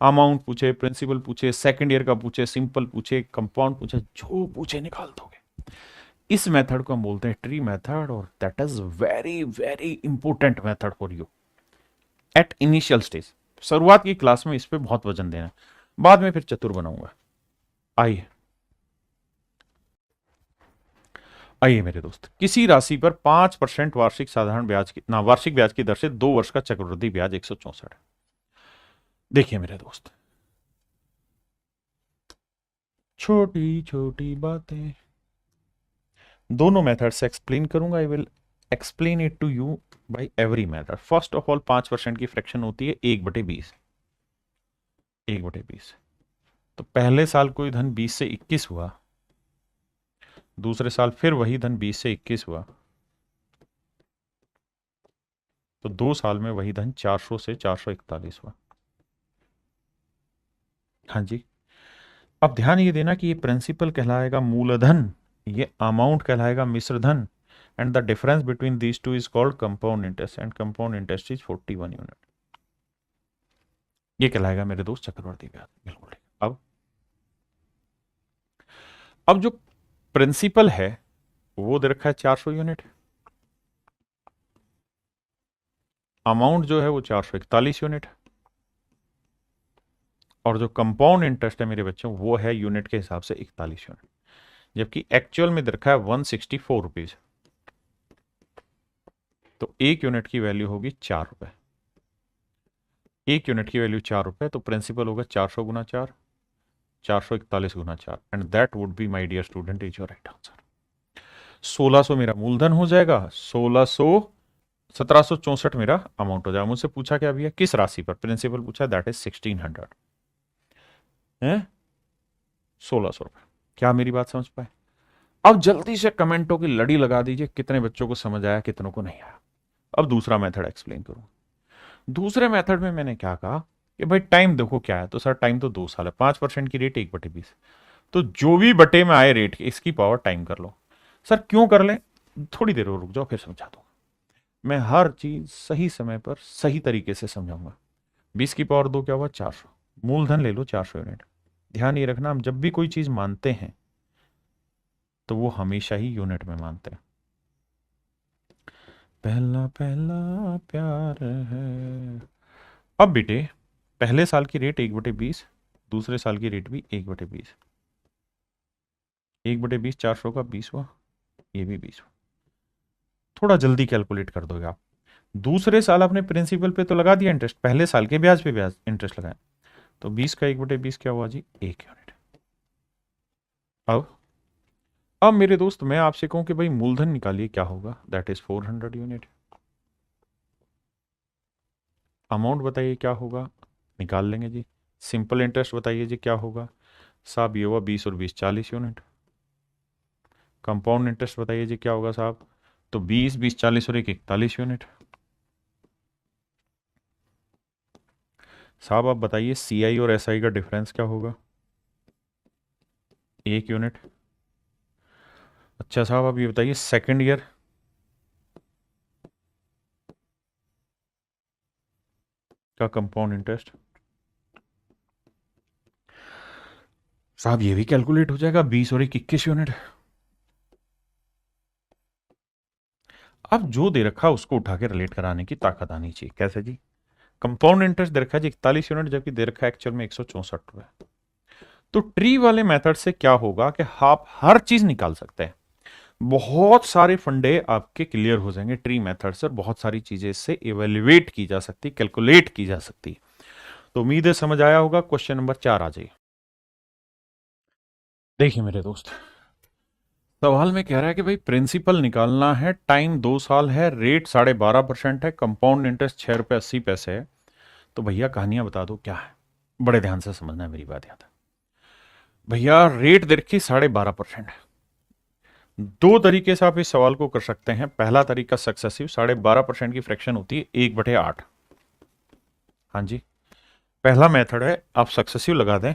अमाउंट पूछे, प्रिंसिपल पूछे, सेकंड ईयर का पूछे, सिंपल पूछे, कंपाउंड पूछे, जो पूछे निकाल दोगे। इस मेथड को हम बोलते हैं ट्री मेथड, और that is very very important method for you at initial stage. शुरुआत की क्लास में इस पे बहुत वजन देना, बाद में फिर चतुर बनाऊंगा। आइए आइए मेरे दोस्त, किसी राशि पर 5% वार्षिक साधारण ब्याज की वार्षिक ब्याज की दर से 2 वर्ष का चक्रवृद्धि ब्याज 164 है। देखिए मेरे दोस्त, छोटी छोटी बातें, दोनों मेथड से एक्सप्लेन करूंगा। I will explain it to you by every method. First of all 5% की फ्रैक्शन होती है 1/20, 1/20। तो पहले साल कोई धन 20 से 21 हुआ, दूसरे साल फिर वही धन 20 से 21 हुआ, तो 2 साल में वही धन 400 से 441 हुआ। हाँ जी। अब ध्यान ये देना कि ये प्रिंसिपल कहलाएगा मूलधन, ये अमाउंट कहलाएगा मिश्रधन, and the difference between these two is called compound interest, and compound interest is 41 unit. ये कहलाएगा मेरे दोस्त चक्रवर्ती ब्याज। बिल्कुल ठीक। अब जो प्रिंसिपल है वो दे रखा है 400 यूनिट, अमाउंट जो है वो 441 यूनिट, और जो कंपाउंड इंटरेस्ट है मेरे बच्चों वो है यूनिट के हिसाब से 41 यूनिट, जबकि एक्चुअल में दे रखा है 164 रुपीज। तो एक यूनिट की वैल्यू होगी 4 रुपए, एक यूनिट की वैल्यू 4 रुपए, तो प्रिंसिपल होगा 400 गुना 4, 441 गुना 4, and that would be my dear student is your right answer. 1600 मेरा मूलधन हो जाएगा, 1764 मेरा अमाउंट हो जाएगा। मुझसे पूछा क्या भैया किस राशि पर, प्रिंसिपल पूछा, दैट इज 1600 है, 1600 रुपए। क्या मेरी बात समझ पाए? अब जल्दी से कमेंटों की लड़ी लगा दीजिए, कितने बच्चों को समझ आया, कितनों को नहीं आया। अब दूसरा मेथड एक्सप्लेन करूं। दूसरे मेथड में मैंने क्या कहा कि भाई टाइम देखो क्या है, तो सर टाइम तो 2 साल है, 5% की रेट 1/20, तो जो भी बटे में आए रेट इसकी पावर टाइम कर लो। सर क्यों कर ले, थोड़ी देर और रुक जाओ फिर समझा दूंगा। मैं हर चीज सही समय पर सही तरीके से समझाऊंगा। 20 की पावर 2 क्या हुआ, 400। मूलधन ले लो 400 यूनिट। ध्यान ये रखना, हम जब भी कोई चीज मानते हैं तो वो हमेशा ही यूनिट में मानते हैं। पहला पहला प्यार है। अब बेटे पहले साल की रेट 1/20, दूसरे साल की रेट भी 1/20, 1/20 400 का 20 हुआ, ये भी 20 हुआ। थोड़ा जल्दी कैलकुलेट कर दोगे आप। दूसरे साल आपने प्रिंसिपल पे तो लगा दिया इंटरेस्ट, पहले साल के ब्याज पे ब्याज इंटरेस्ट लगाया, तो 20 का 1/20 क्या हुआ जी, 1 यूनिट। अब मेरे दोस्त मैं आपसे कहूं कि भाई मूलधन निकालिए, क्या होगा, दैट इज 400 यूनिट। अमाउंट बताइए क्या होगा, निकाल लेंगे जी। सिंपल इंटरेस्ट बताइए जी क्या होगा, साहब ये हुआ 20 और 20 40 यूनिट। कंपाउंड इंटरेस्ट बताइए जी क्या होगा साहब, तो 20 20 40 और 41 यूनिट। साहब आप बताइए सीआई और एसआई का डिफरेंस क्या होगा, 1 यूनिट। अच्छा साहब आप ये बताइए सेकेंड ईयर का कंपाउंड इंटरेस्ट, साहब ये भी कैलकुलेट हो जाएगा, 20 और 21 यूनिट। अब जो दे रखा उसको उठा के रिलेट कराने की ताकत आनी चाहिए। कैसे जी, कंपाउंड इंटरेस्ट दे रखा है जी 41 यूनिट, जबकि दे रखा है एक्चुअल में 164 रुपए। तो ट्री वाले मेथड से क्या होगा कि आप हर चीज निकाल सकते हैं। बहुत सारे फंडे आपके क्लियर हो जाएंगे ट्री मेथड से, और बहुत सारी चीजें इससे इवेल्युएट की जा सकती, कैलकुलेट की जा सकती। तो उम्मीद है समझ आया होगा। क्वेश्चन नंबर 4 आ जाइए। देखिए मेरे दोस्त, सवाल में कह रहा है कि भाई प्रिंसिपल निकालना है, टाइम 2 साल है, रेट 12.5% है, कंपाउंड इंटरेस्ट 6 रुपये 80 पैसे है। तो भैया कहानियां बता दो क्या है, बड़े ध्यान से समझना है मेरी बात याद है। भैया रेट देखिए 12.5% है। दो तरीके से आप इस सवाल को कर सकते हैं। पहला तरीका सक्सेसिव, 12.5% की फ्रैक्शन होती है 1/8। हाँ जी, पहला मेथड है, आप सक्सेसिव लगा दें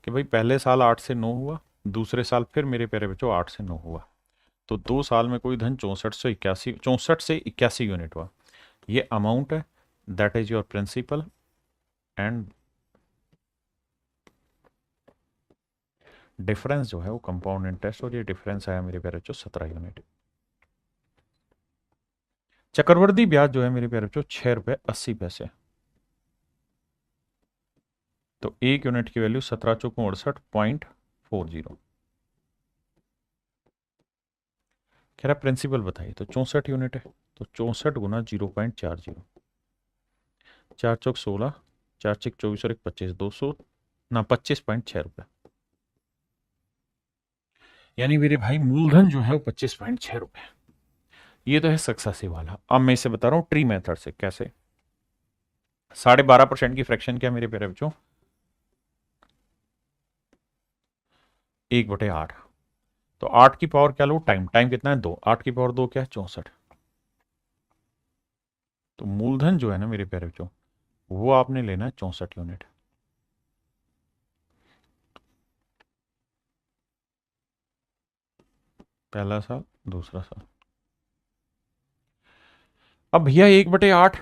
कि भाई पहले साल 8 से 9 हुआ, दूसरे साल फिर मेरे प्यारे बच्चों 8 से 9 हुआ, तो 2 साल में कोई धन 64 से 81 यूनिट हुआ। ये अमाउंट है, that is your principal, and difference जो है वो कंपाउंड इंटरेस्ट, और ये डिफरेंस आया मेरे प्यारे बच्चों 17 यूनिट। चक्रवर्ती ब्याज जो है मेरे प्यारे बच्चों 6 रुपये 80 पैसे। तो 1 यूनिट की वैल्यू 17×4 = 0.40। कह रहा प्रिंसिपल बताइए, तो 64 यूनिट है, तो 64 × 0.40, 4×4 = 16, 4×6 = 24 और 1 25, 200 ना 25.6 रुपये। यानी मेरे भाई मूलधन जो है वो 25.6 रुपये। ये तो है सक्सेसिव वाला। अब मैं इसे बता रहा हूं ट्री मेथड से कैसे। 12.5% की फ्रैक्शन क्या मेरे प्यारे बच्चों, 1/8। तो 8 की पावर क्या लो, टाइम, टाइम कितना है 2, 8 की पावर 2 क्या है 64। तो मूलधन जो है ना मेरे प्यारे बच्चों, वो आपने लेना है 64 यूनिट। पहला साल, दूसरा साल। अब भैया 1/8,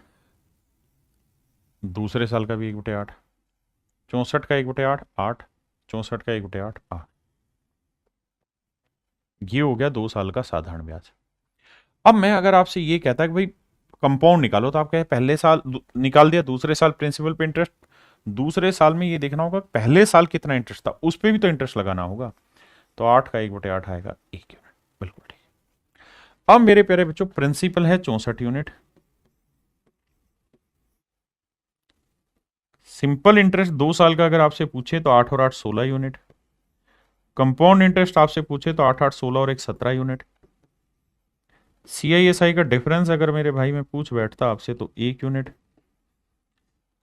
दूसरे साल का भी 1/8, 64 का 1/8 8, 64 का 1/8 8। ये हो गया 2 साल का साधारण ब्याज। अब मैं अगर आपसे ये कहता कि भाई कंपाउंड निकालो, तो आप कहे पहले साल निकाल दिया, दूसरे साल प्रिंसिपल पे इंटरेस्ट, दूसरे साल में ये देखना होगा पहले साल कितना इंटरेस्ट था, उस पर भी तो इंटरेस्ट लगाना होगा। तो 8 का 1/8 आएगा 1 यूनिट। बिल्कुल ठीक। अब मेरे प्यारे बच्चों प्रिंसिपल है 64 यूनिट, सिंपल इंटरेस्ट 2 साल का अगर आपसे पूछे तो 8 और 8 16 यूनिट, कंपाउंड इंटरेस्ट आपसे पूछे तो 8 8 16 और 1 17 यूनिट। CISI का डिफरेंस अगर मेरे भाई में पूछ बैठता आपसे तो 1 यूनिट।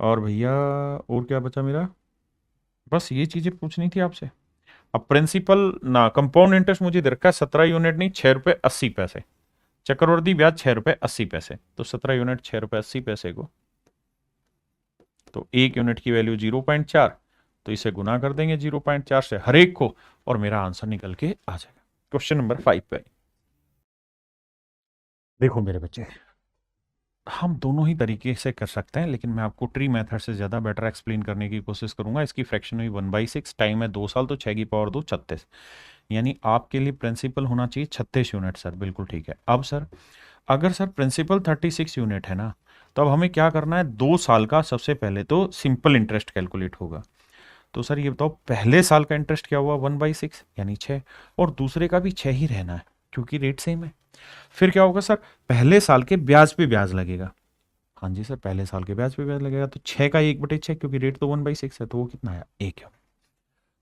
और भैया और क्या बचा मेरा, बस ये चीजें पूछनी थी आपसे। अब प्रिंसिपल ना कंपाउंड इंटरेस्ट मुझे दे रखा है 17 यूनिट नहीं 6 रुपये 80 पैसे, चक्रवर्ती ब्याज 6 रुपये 80 पैसे, तो 17 यूनिट 6 रुपये 80 पैसे को, तो 1 यूनिट की वैल्यू 0.4, तो इसे गुना कर देंगे 0.4 से हर एक को, और मेरा आंसर निकल के आ जाएगा। क्वेश्चन नंबर 5 पे देखो मेरे बच्चे, हम दोनों ही तरीके से कर सकते हैं, लेकिन मैं आपको ट्री मेथड से ज़्यादा बेटर एक्सप्लेन करने की कोशिश करूंगा। इसकी फ्रैक्शन हुई 1/6, टाइम है 2 साल, तो 6 की पावर 2 36, यानी आपके लिए प्रिंसिपल होना चाहिए 36 यूनिट। सर बिल्कुल ठीक है। अब सर अगर सर प्रिंसिपल 36 यूनिट है ना, तो अब हमें क्या करना है, 2 साल का सबसे पहले तो सिंपल इंटरेस्ट कैलकुलेट होगा। तो सर ये बताओ पहले साल का इंटरेस्ट क्या हुआ, 1/6 यानी 6, और दूसरे का भी 6 ही रहना है क्योंकि रेट सेम है। फिर क्या होगा सर, पहले साल के ब्याज पे ब्याज लगेगा। हाँ जी सर, पहले साल के ब्याज पे ब्याज लगेगा, तो 6 का 1/6 क्योंकि रेट तो 1/6 है, तो वो कितना आया 1 है।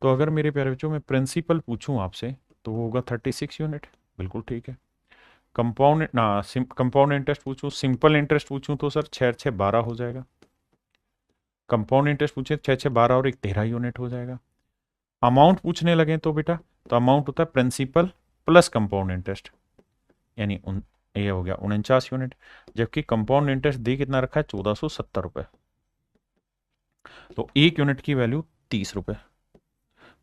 तो अगर मेरे प्यारे बच्चों में प्रिंसिपल पूछूं आपसे तो वो होगा 36 यूनिट। बिल्कुल ठीक है। कंपाउंड ना कंपाउंड इंटरेस्ट पूछूं, सिंपल इंटरेस्ट पूछूं तो सर 6 6 12 हो जाएगा। कंपाउंड इंटरेस्ट पूछे 6 6 12 और 1 13 यूनिट हो जाएगा। अमाउंट पूछने लगे तो बेटा, तो अमाउंट होता है प्रिंसिपल प्लस कंपाउंड इंटरेस्ट, यानी ये हो गया 49 यूनिट। जबकि कंपाउंड इंटरेस्ट दे कितना रखा है 1470 रुपए, तो 1 यूनिट की वैल्यू 30 रुपए।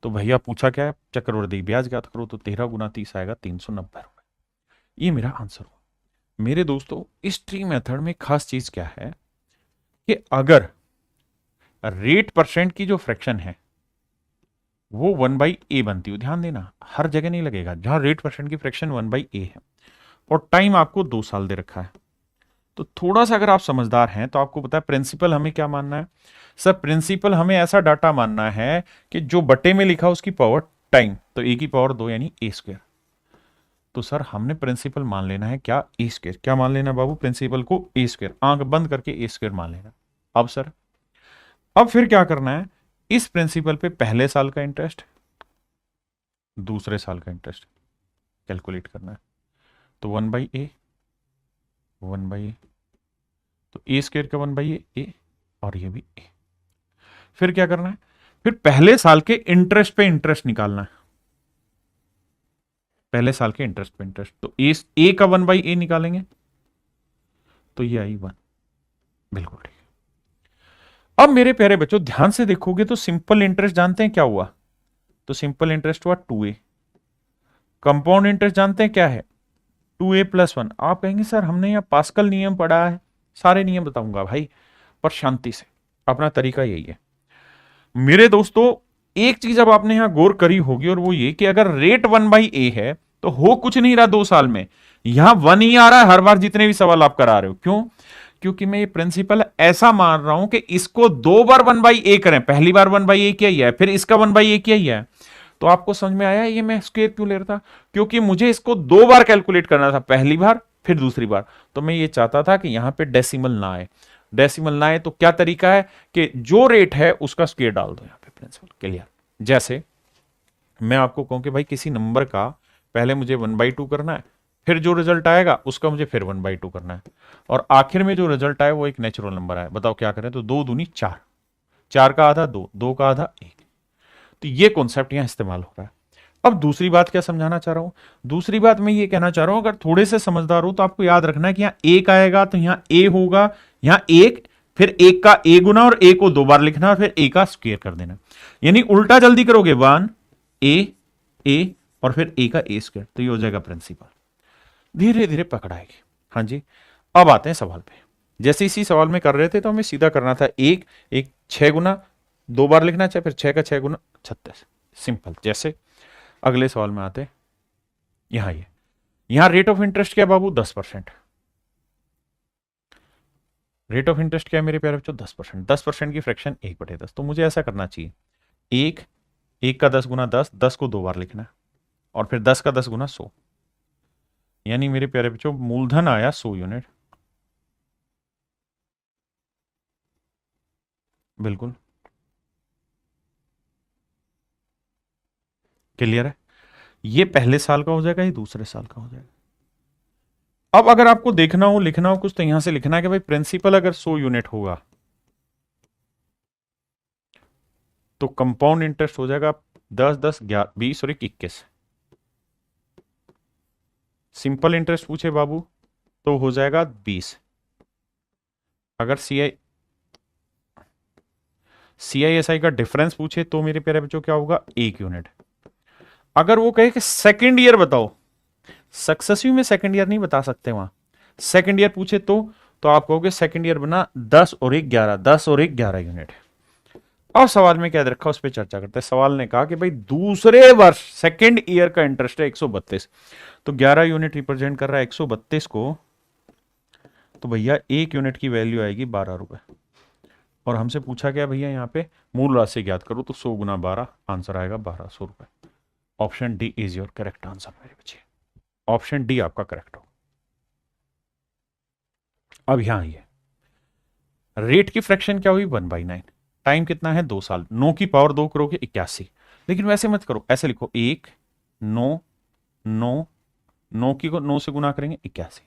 तो भैया पूछा क्या है, चक्रवृद्धि ब्याज ज्ञात करो, तो 13 × 30 आएगा 390 रुपए। ये मेरा आंसर हुआ। मेरे दोस्तों इस ट्री मेथड में खास चीज क्या है कि अगर रेट परसेंट की जो फ्रैक्शन है वो 1/a बनती हो, ध्यान देना हर जगह नहीं लगेगा, जहां रेट परसेंट की फ्रैक्शन 1/a है और टाइम आपको 2 साल दे रखा है, तो थोड़ा सा अगर आप समझदार हैं तो आपको पता है प्रिंसिपल हमें क्या मानना है। सर प्रिंसिपल हमें ऐसा डाटा मानना है कि जो बटे में लिखा उसकी पावर टाइम, तो ए की पावर 2 यानी a स्क्वायर। तो सर हमने प्रिंसिपल मान लेना है क्या, ए स्क्वायर। क्या मान लेना बाबू, प्रिंसिपल को ए स्क्वायर, आंख बंद करके ए स्क्वायर मान लेना। अब सर अब फिर क्या करना है, इस प्रिंसिपल पे पहले साल का इंटरेस्ट, दूसरे साल का इंटरेस्ट कैलकुलेट करना है। तो 1/a, 1/a, तो ए स्क्वायर का 1/a ए, और ये भी ए। फिर क्या करना है, फिर पहले साल के इंटरेस्ट पे इंटरेस्ट निकालना है, पहले साल के इंटरेस्ट पे इंटरेस्ट। तो ए का 1/a निकालेंगे, तो ये आई 1। बिल्कुल ठीक है। अब मेरे प्यारे बच्चों ध्यान से देखोगे तो सिंपल इंटरेस्ट जानते हैं क्या हुआ, तो सिंपल इंटरेस्ट हुआ 2a। कंपाउंड इंटरेस्ट जानते हैं क्या है, 2a + 1। आप कहेंगे सर हमने यहां पास्कल नियम पढ़ा है, सारे नियम बताऊंगा भाई, पर शांति से, अपना तरीका यही है मेरे दोस्तों। एक चीज अब आपने यहां गौर करी होगी, और वो ये कि अगर रेट 1/a है तो हो कुछ नहीं रहा 2 साल में, यहां 1 ही आ रहा है हर बार जितने भी सवाल आप करा रहे हो। क्यों, क्योंकि मैं ये प्रिंसिपल ऐसा मान रहा हूं कि इसको 2 बार 1/a करें, पहली बार 1/a किया ही है, फिर इसका 1/a किया ही है। तो आपको समझ में आया ये मैं स्क्वायर क्यों ले रहा था, क्योंकि मुझे इसको 2 बार कैलकुलेट करना था, पहली बार फिर दूसरी बार। तो मैं ये चाहता था कि यहां पे डेसिमल ना आए, डेसिमल ना आए तो क्या तरीका है कि जो रेट है उसका स्क्वायर डाल दो यहां पे, प्रिंसिपल क्लियर। जैसे मैं आपको कहूं कि भाई किसी नंबर का पहले मुझे 1/2 करना है, फिर जो रिजल्ट आएगा उसका मुझे फिर 1/2 करना है, और आखिर में जो रिजल्ट आए वो एक नेचुरल नंबर आए। बताओ क्या करें, तो 2 दूनी 4, 4 का आधा 2, 2 का आधा 1। तो ये कॉन्सेप्ट यहां इस्तेमाल हो रहा है। अब दूसरी बात क्या समझाना चाह रहा हूं, दूसरी बात मैं ये कहना चाह रहा हूं, अगर थोड़े से समझदार हो तो आपको याद रखना है कि यहां एक आएगा तो यहां ए होगा, यहां एक, फिर एक का ए गुना और ए को 2 बार लिखना और फिर ए का स्क्वायर कर देना, यानी उल्टा जल्दी करोगे 1 ए और फिर ए का ए स्क्वायर, तो ये हो जाएगा प्रिंसिपल। धीरे धीरे पकड़ाएगी। हाँ जी, अब आते हैं सवाल पे। जैसे इसी सवाल में कर रहे थे तो हमें सीधा करना था एक एक 6 गुना 2 बार लिखना चाहिए, फिर 6 का 6 गुना 36, सिंपल। जैसे अगले सवाल में आते, यहां ये, यहां रेट ऑफ इंटरेस्ट क्या बाबू, 10%। रेट ऑफ इंटरेस्ट क्या है मेरे प्यारे बच्चों, 10%। 10% की फ्रैक्शन 1/10। तो मुझे ऐसा करना चाहिए, एक एक का 10 गुना 10, 10 को 2 बार लिखना है, और फिर 10 का 10 गुना 100, यानी मेरे प्यारे बच्चों मूलधन आया 100 यूनिट। बिल्कुल क्लियर है। ये पहले साल का हो जाएगा, ये दूसरे साल का हो जाएगा। अब अगर आपको देखना हो लिखना हो कुछ, तो यहां से लिखना है कि भाई प्रिंसिपल अगर 100 यूनिट होगा तो कंपाउंड इंटरेस्ट हो जाएगा 10 10 11 20 और 21। सिंपल इंटरेस्ट पूछे बाबू तो हो जाएगा 20। अगर CISI का डिफरेंस पूछे तो मेरे प्यारे बच्चों क्या होगा, 1 यूनिट। अगर वो कहे कि सेकेंड ईयर बताओ, सक्सेसिव में सेकेंड ईयर नहीं बता सकते वहां, सेकेंड ईयर पूछे तो आप कहोगे सेकेंड ईयर बना 10 और 1 11, 10 और 1 11 यूनिट। अब सवाल में क्या रखा उस पर चर्चा करते हैं। सवाल ने कहा कि भाई दूसरे वर्ष सेकेंड ईयर का इंटरेस्ट है 132, तो 11 यूनिट रिप्रेजेंट कर रहा है 132 को, तो भैया 1 यूनिट की वैल्यू आएगी 12 रुपए। और हमसे पूछा गया भैया यहाँ पे मूल राशि ज्ञात करो, तो 100 गुना 12, आंसर आएगा 1200 रुपए। Option D is your correct answer मेरे बच्चे, ऑप्शन डी आपका करेक्ट हो। अब यहां ये रेट की फ्रैक्शन क्या हुई, 1/9। टाइम कितना है, 2 साल। 9 की पावर 2 करोगे 81, लेकिन वैसे मत करो, ऐसे लिखो 1 9 9 9 की को 9 से गुना करेंगे 81,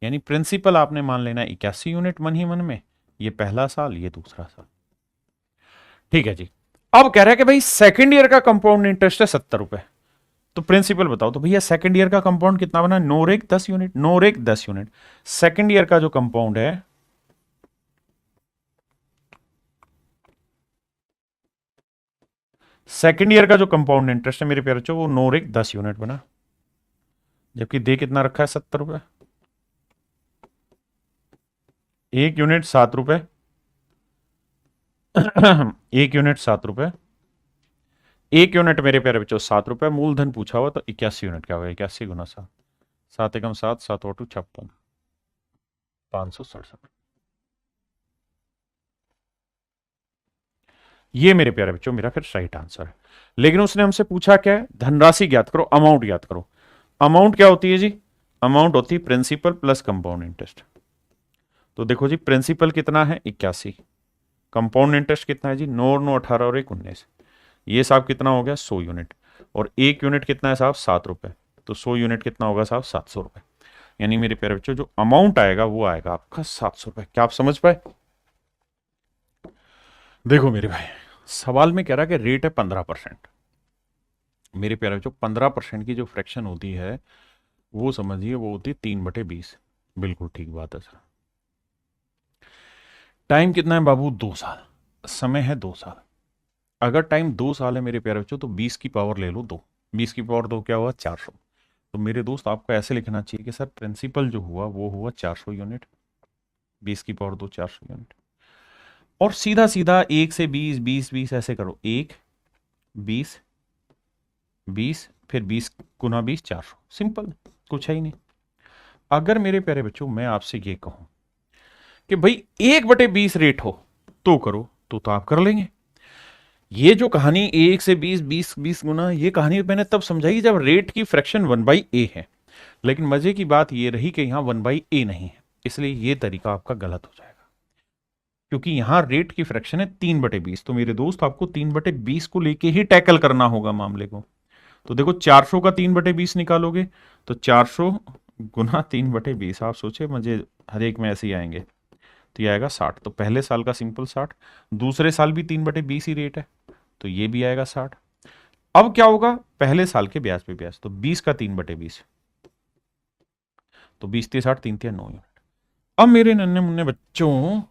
यानी प्रिंसिपल आपने मान लेना 81 यूनिट मन ही मन में। ये पहला साल, ये दूसरा साल। ठीक है जी। अब कह रहा है कि भाई सेकेंड ईयर का कंपाउंड इंटरेस्ट है 70 रुपए, तो प्रिंसिपल बताओ। तो भैया सेकेंड ईयर का कंपाउंड कितना बना, 9 और 1 10 यूनिट, 9 और 1 10 यूनिट। सेकेंड ईयर का जो कंपाउंड है, सेकेंड ईयर का जो कंपाउंड इंटरेस्ट है मेरे प्यारे बच्चों, वो 9 और 1 10 यूनिट बना, जबकि दे कितना रखा है, 70 रुपए। 1 यूनिट 7 रुपए 1 यूनिट 7 रुपए, 1 यूनिट मेरे प्यारे बच्चों 7 रुपए। मूलधन पूछा हुआ तो 81 यूनिट क्या होगा, 81 गुना 7, 7 एकम 7, 7 और 2 56, 567। ये मेरे प्यारे बच्चों मेरा फिर राइट आंसर है। लेकिन उसने हमसे पूछा क्या है, धनराशि ज्ञात करो, अमाउंट ज्ञात करो। अमाउंट क्या होती है जी? अमाउंट होती है प्रिंसिपल प्लस कंपाउंड इंटरेस्ट। तो देखो जी, प्रिंसिपल कितना है 81, कंपाउंड इंटरेस्ट कितना है जी 9 9 18 और 1 19, ये साहब कितना हो गया 100 यूनिट, और 1 यूनिट कितना है साहब 7 रुपए, तो 100 यूनिट कितना होगा साहब 700 रुपए। यानी मेरे प्यारे बच्चों जो अमाउंट आएगा वो आएगा आपका 700 रुपए। क्या आप समझ पाए? देखो मेरे भाई, सवाल में कह रहा है कि रेट है 15%। मेरे प्यारे बच्चों 15% की जो फ्रैक्शन होती है वो समझिए वो होती है 3/20। बिल्कुल ठीक बात है सर। टाइम कितना है बाबू? 2 साल। समय है 2 साल। अगर टाइम 2 साल है मेरे प्यारे बच्चों तो 20 की पावर ले लो 2, 20 की पावर 2 क्या हुआ 400। तो मेरे दोस्त आपको ऐसे लिखना चाहिए कि सर प्रिंसिपल जो हुआ वो हुआ 400 यूनिट, 20 की पावर 2 400 यूनिट। और सीधा सीधा 1 से 20 20 20 ऐसे करो, 1 20 20 फिर 20 गुना 20 400, सिंपल, कुछ है ही नहीं। अगर मेरे प्यारे बच्चों मैं आपसे ये कहूं कि भाई 1/20 रेट हो तो करो, तो आप कर लेंगे। ये जो कहानी 1 से 20 20 20 गुना, ये कहानी मैंने तब समझाई जब रेट की फ्रैक्शन 1/a है। लेकिन मजे की बात ये रही कि यहां 1/a नहीं है, इसलिए ये तरीका आपका गलत हो जाएगा, क्योंकि यहां रेट की फ्रैक्शन है 3/20। तो मेरे दोस्त आपको 3/20 को लेके ही टैकल करना होगा मामले को। तो देखो 400 का 3/20 निकालोगे तो 400 गुना 3/20, आप सोचे मजे हर एक में ऐसे ही आएंगे, तो ये आएगा 60। तो पहले साल का सिंपल 60, दूसरे साल भी 3/20 ही रेट है, तो ये भी आएगा 60। अब क्या होगा? पहले साल के ब्याज पे ब्याज, तो 20 का 3/20, तो 20 60 3 9 यूनिट। अब मेरे नन्हे मुन्ने बच्चों,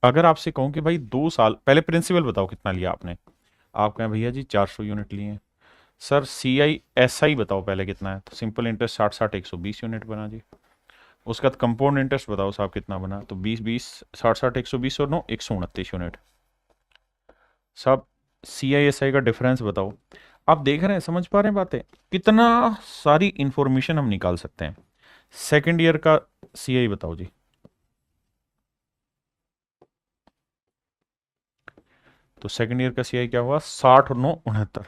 अगर आपसे कहूं कि भाई 2 साल पहले प्रिंसिपल बताओ कितना लिया आपने, आप कहें भैया जी 400 यूनिट लिए हैं। सर CISI बताओ पहले कितना है, तो सिंपल इंटरेस्ट 60 60 120 यूनिट बना जी। उसके बाद कंपाउंड इंटरेस्ट बताओ साहब कितना बना, तो 20 20 60 60 120 और 9 129 यूनिट। साहब CISI का डिफरेंस बताओ। आप देख रहे हैं, समझ पा रहे हैं बातें, कितना सारी इंफॉर्मेशन हम निकाल सकते हैं। सेकेंड ईयर का CI बताओ जी। तो सेकेंड ईयर का CI क्या हुआ? 60 और 9 69,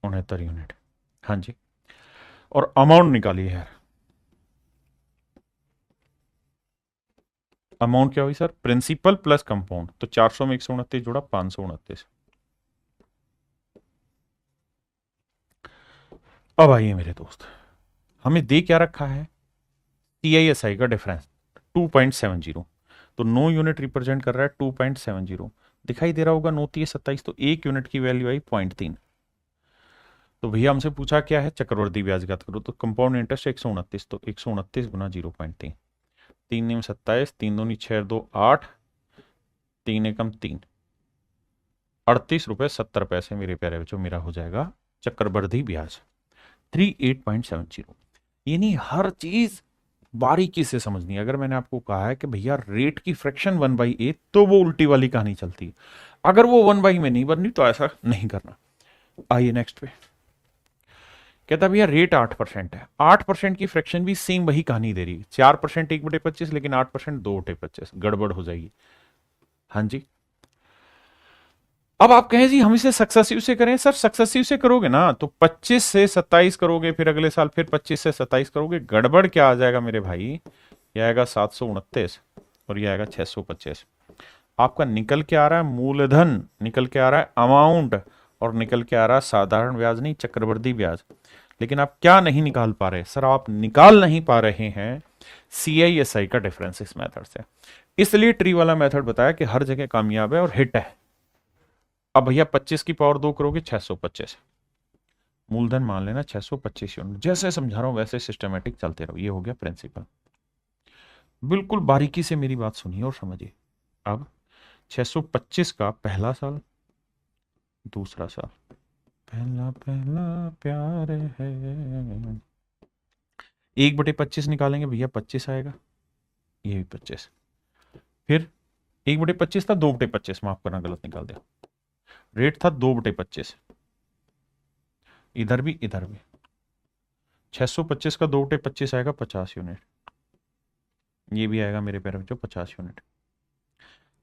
69 यूनिट। हाँ जी। और अमाउंट निकालिए यार। अमाउंट क्या हुई सर? प्रिंसिपल प्लस कंपाउंड, तो 400 में 129 जोड़ा 529। अब आइए मेरे दोस्त, हमें दे क्या रखा है? CISI का डिफरेंस 2.70, तो 9 यूनिट रिप्रेजेंट कर रहा है 2.70। दिखाई दे रहा होगा 9 3 27, तो 1 यूनिट की वैल्यू आई 0.3। तो भैया हमसे पूछा क्या है? चक्रवर्ती ब्याज ज्ञात करो, तो कंपाउंड इंटरेस्ट 129, तो 129 गुना 0.3, 3 9 27, 3 2 6 2 8, 3 एकम 3, 38 रुपए 70 पैसे मेरे प्यारे बच्चों मेरा हो जाएगा चक्रवर्ती ब्याज 38.70। यानी हर चीज बारीकी से समझनी है। अगर मैंने आपको कहा है कि भैया रेट की फ्रैक्शन 1/8, तो वो उल्टी वाली कहानी चलती है। अगर वो 1/, में नहीं बननी तो ऐसा नहीं करना। आइए नेक्स्ट पे, कहता भैया रेट 8% है, 8% की फ्रैक्शन भी सेम वही कहानी दे रही है, 4% 1/25, लेकिन 8% 2/25, गड़बड़ हो जाएगी। हाँ जी। अब आप कहें जी हम इसे सक्सेसिव से करें, सर सक्सेसिव से करोगे ना तो 25 से 27 करोगे, फिर अगले साल फिर 25 से 27 करोगे, गड़बड़ क्या आ जाएगा मेरे भाई? यह आएगा 729 और यह आएगा 625। आपका निकल के आ रहा है मूलधन, निकल के आ रहा है अमाउंट, और निकल के आ रहा है साधारण ब्याज नहीं चक्रवृद्धि ब्याज। लेकिन आप क्या नहीं निकाल पा रहे? सर आप निकाल नहीं पा रहे हैं CISI का डिफरेंस इस मेथड से। इसलिए ट्री वाला मेथड बताया कि हर जगह कामयाब है और हिट है। अब भैया 25 की पावर 2 करोगे 625, मूलधन मान लेना 625 यूनिट। जैसे समझा रहा हूं वैसे सिस्टमेटिक चलते रहो। ये हो गया प्रिंसिपल। बिल्कुल बारीकी से मेरी बात सुनिए और समझिए। अब 625 का पहला साल, दूसरा साल, पहला पहला प्यार है, 1/25 निकालेंगे भैया 25 आएगा, ये भी 25। फिर 1/25 था, 2/25, माफ करना गलत निकाल दिया, रेट था 2/25, इधर भी इधर भी। 625 का 2/25 आएगा 50 यूनिट, ये भी आएगा मेरे प्यारे बच्चों 50 यूनिट।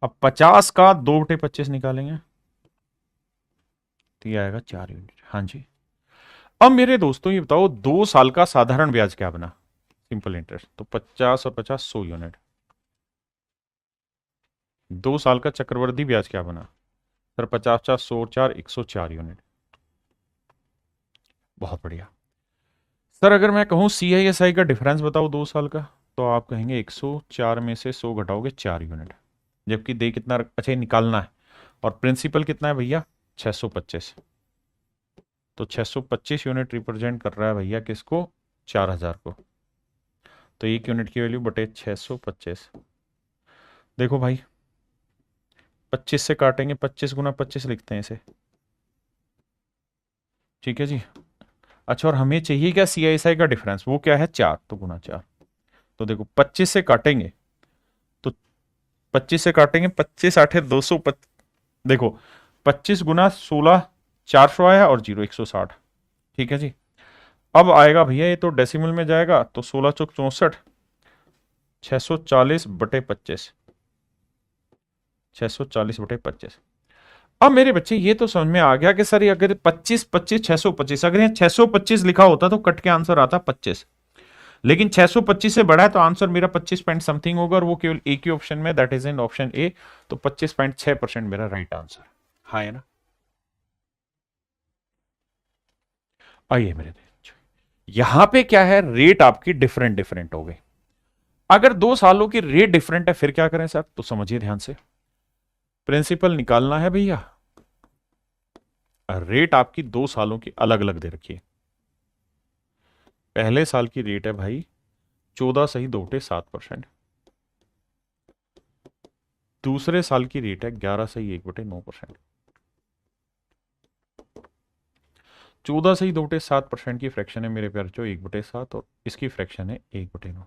अब 50 का 2/25 निकालेंगे तो ये आएगा 4 यूनिट। हाँ जी। अब मेरे दोस्तों ये बताओ 2 साल का साधारण ब्याज क्या बना, सिंपल इंटरेस्ट, तो 50 और 50 100 यूनिट। 2 साल का चक्रवृद्धि ब्याज क्या बना सर, 50 50 100 4 104 यूनिट। बहुत बढ़िया। सर अगर मैं कहूं CISI का डिफरेंस बताओ 2 साल का, तो आप कहेंगे 104 में से 100 घटाओगे 4 यूनिट, जबकि दे कितना अच्छा निकालना है, और प्रिंसिपल कितना है भैया 625। तो 625 यूनिट रिप्रेजेंट कर रहा है भैया किसको, 4000 को। तो 1 यूनिट की वैल्यू बटे 625। देखो भाई 25 से काटेंगे, 25 गुना 25 लिखते हैं इसे, ठीक है जी। अच्छा और हमें चाहिए क्या CISI का डिफरेंस, वो क्या है 4, तो गुना 4। तो देखो 25 से काटेंगे, तो 25 से काटेंगे, 25 8 200, देखो 25 गुना 16 400 आया, और 0 160, ठीक है जी। अब आएगा भैया ये तो डेसिमल में जाएगा, तो 16 चौक 64, 640 बटे 25, 640 बटे 25। अब मेरे बच्चे ये तो समझ में आ गया कि सर ये अगर 25 25 625, अगर यहाँ 625 लिखा होता तो कट के आंसर आता 25, लेकिन 625 से बड़ा है तो आंसर मेरा 25 पॉइंट समथिंग होगा, और वो केवल एक ही ऑप्शन में, that is in option A. तो 25.6% मेरा राइट आंसर। हाँ है ना। आइए मेरे बच्चों, यहां पे क्या है, रेट आपकी डिफरेंट डिफरेंट हो गई। अगर 2 सालों की रेट डिफरेंट है फिर क्या करें सर, तो समझिए ध्यान से, प्रिंसिपल निकालना है भैया, रेट आपकी 2 सालों की अलग अलग दे रखी है। पहले साल की रेट है भाई 14 सही 2/7%, दूसरे साल की रेट है 11 सही 1/9%। 14 सही 2/7% की फ्रैक्शन है मेरे प्यारे, जो 1/7, और इसकी फ्रैक्शन है 1/9।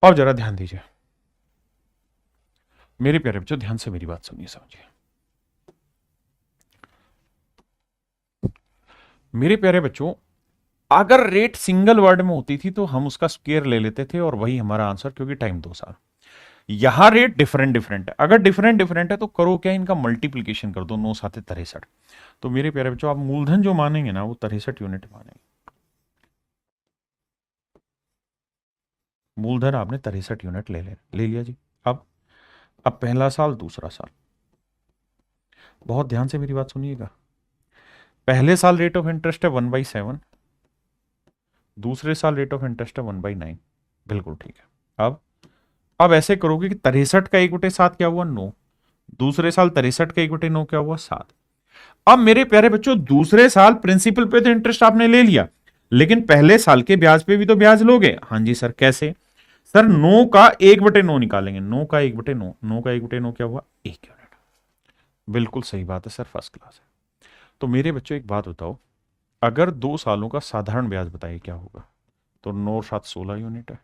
अब जरा ध्यान दीजिए मेरे प्यारे बच्चों, ध्यान से मेरी बात सुनिए समझिए। मेरे प्यारे बच्चों, अगर रेट सिंगल वर्ड में होती थी तो हम उसका स्क्वायर ले लेते थे और वही हमारा आंसर, क्योंकि टाइम 2 साल। यहां रेट डिफरेंट डिफरेंट है, अगर डिफरेंट डिफरेंट है तो करो क्या, इनका मल्टीप्लीकेशन कर दो, 9 7 63। तो मेरे प्यारे बच्चों आप मूलधन जो मानेंगे ना वो 63 यूनिट मानेंगे। मूलधन आपने 63 यूनिट ले लिया जी। अब पहला साल दूसरा साल, बहुत ध्यान से मेरी बात सुनिएगा। पहले साल रेट ऑफ इंटरेस्ट है 1/7, दूसरे साल रेट ऑफ इंटरेस्ट है 1/9। बिल्कुल ठीक है। अब ऐसे करोगे कि 63 का 1/7 क्या हुआ 9, दूसरे साल 63 का 1/9 क्या हुआ 7। अब मेरे प्यारे बच्चों दूसरे साल प्रिंसिपल पे तो इंटरेस्ट आपने ले लिया, लेकिन पहले साल के ब्याज पे भी तो ब्याज लोगे। हाँ जी सर, कैसे सर, 9 का 1/9 निकालेंगे, 9 का 1/9, 9 का 1/9 क्या हुआ 1 यूनिट। बिल्कुल सही बात है सर, फर्स्ट क्लास है। तो मेरे बच्चों एक बात बताओ, अगर 2 सालों का साधारण ब्याज बताइए क्या होगा, तो 9 7 16 यूनिट है।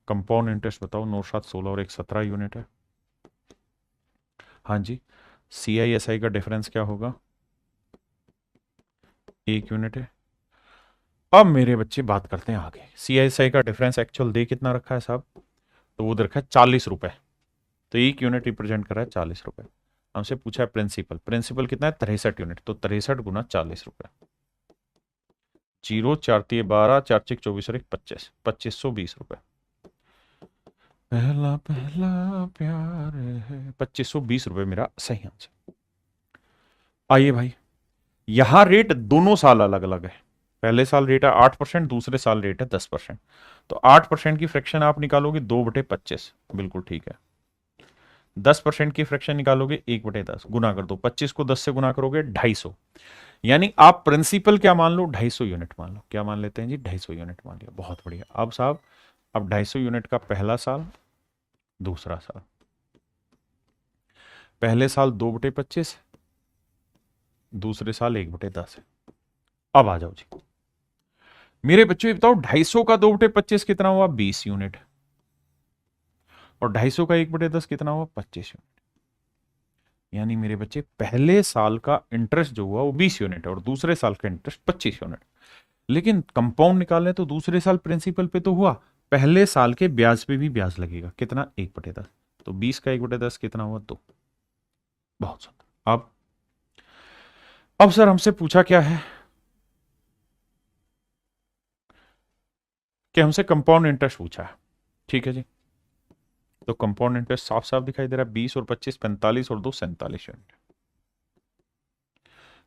कंपाउंड इंटरेस्ट बताओ, 9 7 16 और 1 17 यूनिट है। हाँ जी। CISI का डिफरेंस क्या होगा, 1 यूनिट है। अब मेरे बच्चे बात करते हैं आगे, CISI का डिफरेंस एक्चुअल दे कितना रखा है साहब, तो वो दे रखा है 40 रुपए। तो 1 यूनिट रिप्रेजेंट कर रहा है 40 रुपए। हमसे पूछा है प्रिंसिपल, प्रिंसिपल कितना है 63 यूनिट, तो 63 गुना 40 रुपए। 0 4 3 12 4 6 24 और 1 25, 2520 रुपए। पहला पहला प्यार है, 2520 रुपए मेरा सही आंसर। आइए भाई, यहां रेट दोनों साल अलग अलग है। पहले साल रेट है 8%, दूसरे साल रेट है 10%। तो 8% की फ्रैक्शन आप निकालोगे 2/25, बिल्कुल ठीक है। 10% की फ्रैक्शन निकालोगे 1/10, गुना कर दो, 25 को 10 से गुना करोगे 250। यानी आप प्रिंसिपल क्या मान लो 250 यूनिट मान लो, क्या मान लेते हैं जी 250 यूनिट मान लिया, बहुत बढ़िया। अब साहब, अब 250 यूनिट का पहला साल दूसरा साल, पहले साल 2/25, दूसरे साल 1/10 है। अब आ जाओ जी मेरे बच्चों, ये बताओ 250 का 2/25 कितना हुआ 20 यूनिट, और 250 का 1/10 कितना हुआ 25 यूनिट। यानी मेरे बच्चे पहले साल का इंटरेस्ट जो हुआ वो 20 यूनिट है, और दूसरे साल का इंटरेस्ट 25 यूनिट। लेकिन कंपाउंड निकालें तो दूसरे साल प्रिंसिपल पे तो हुआ, पहले साल के ब्याज पे भी ब्याज लगेगा, कितना 1/10। तो 20 का 1/10 कितना हुआ 2। बहुत सुंदर। अब अब सर हमसे पूछा क्या है कि हमसे कंपाउंड इंटरेस्ट पूछा है। ठीक है जी, तो कंपाउंड इंटरेस्ट साफ साफ दिखाई दे रहा है, 20 और 25 45 और 2 47 यूनिट।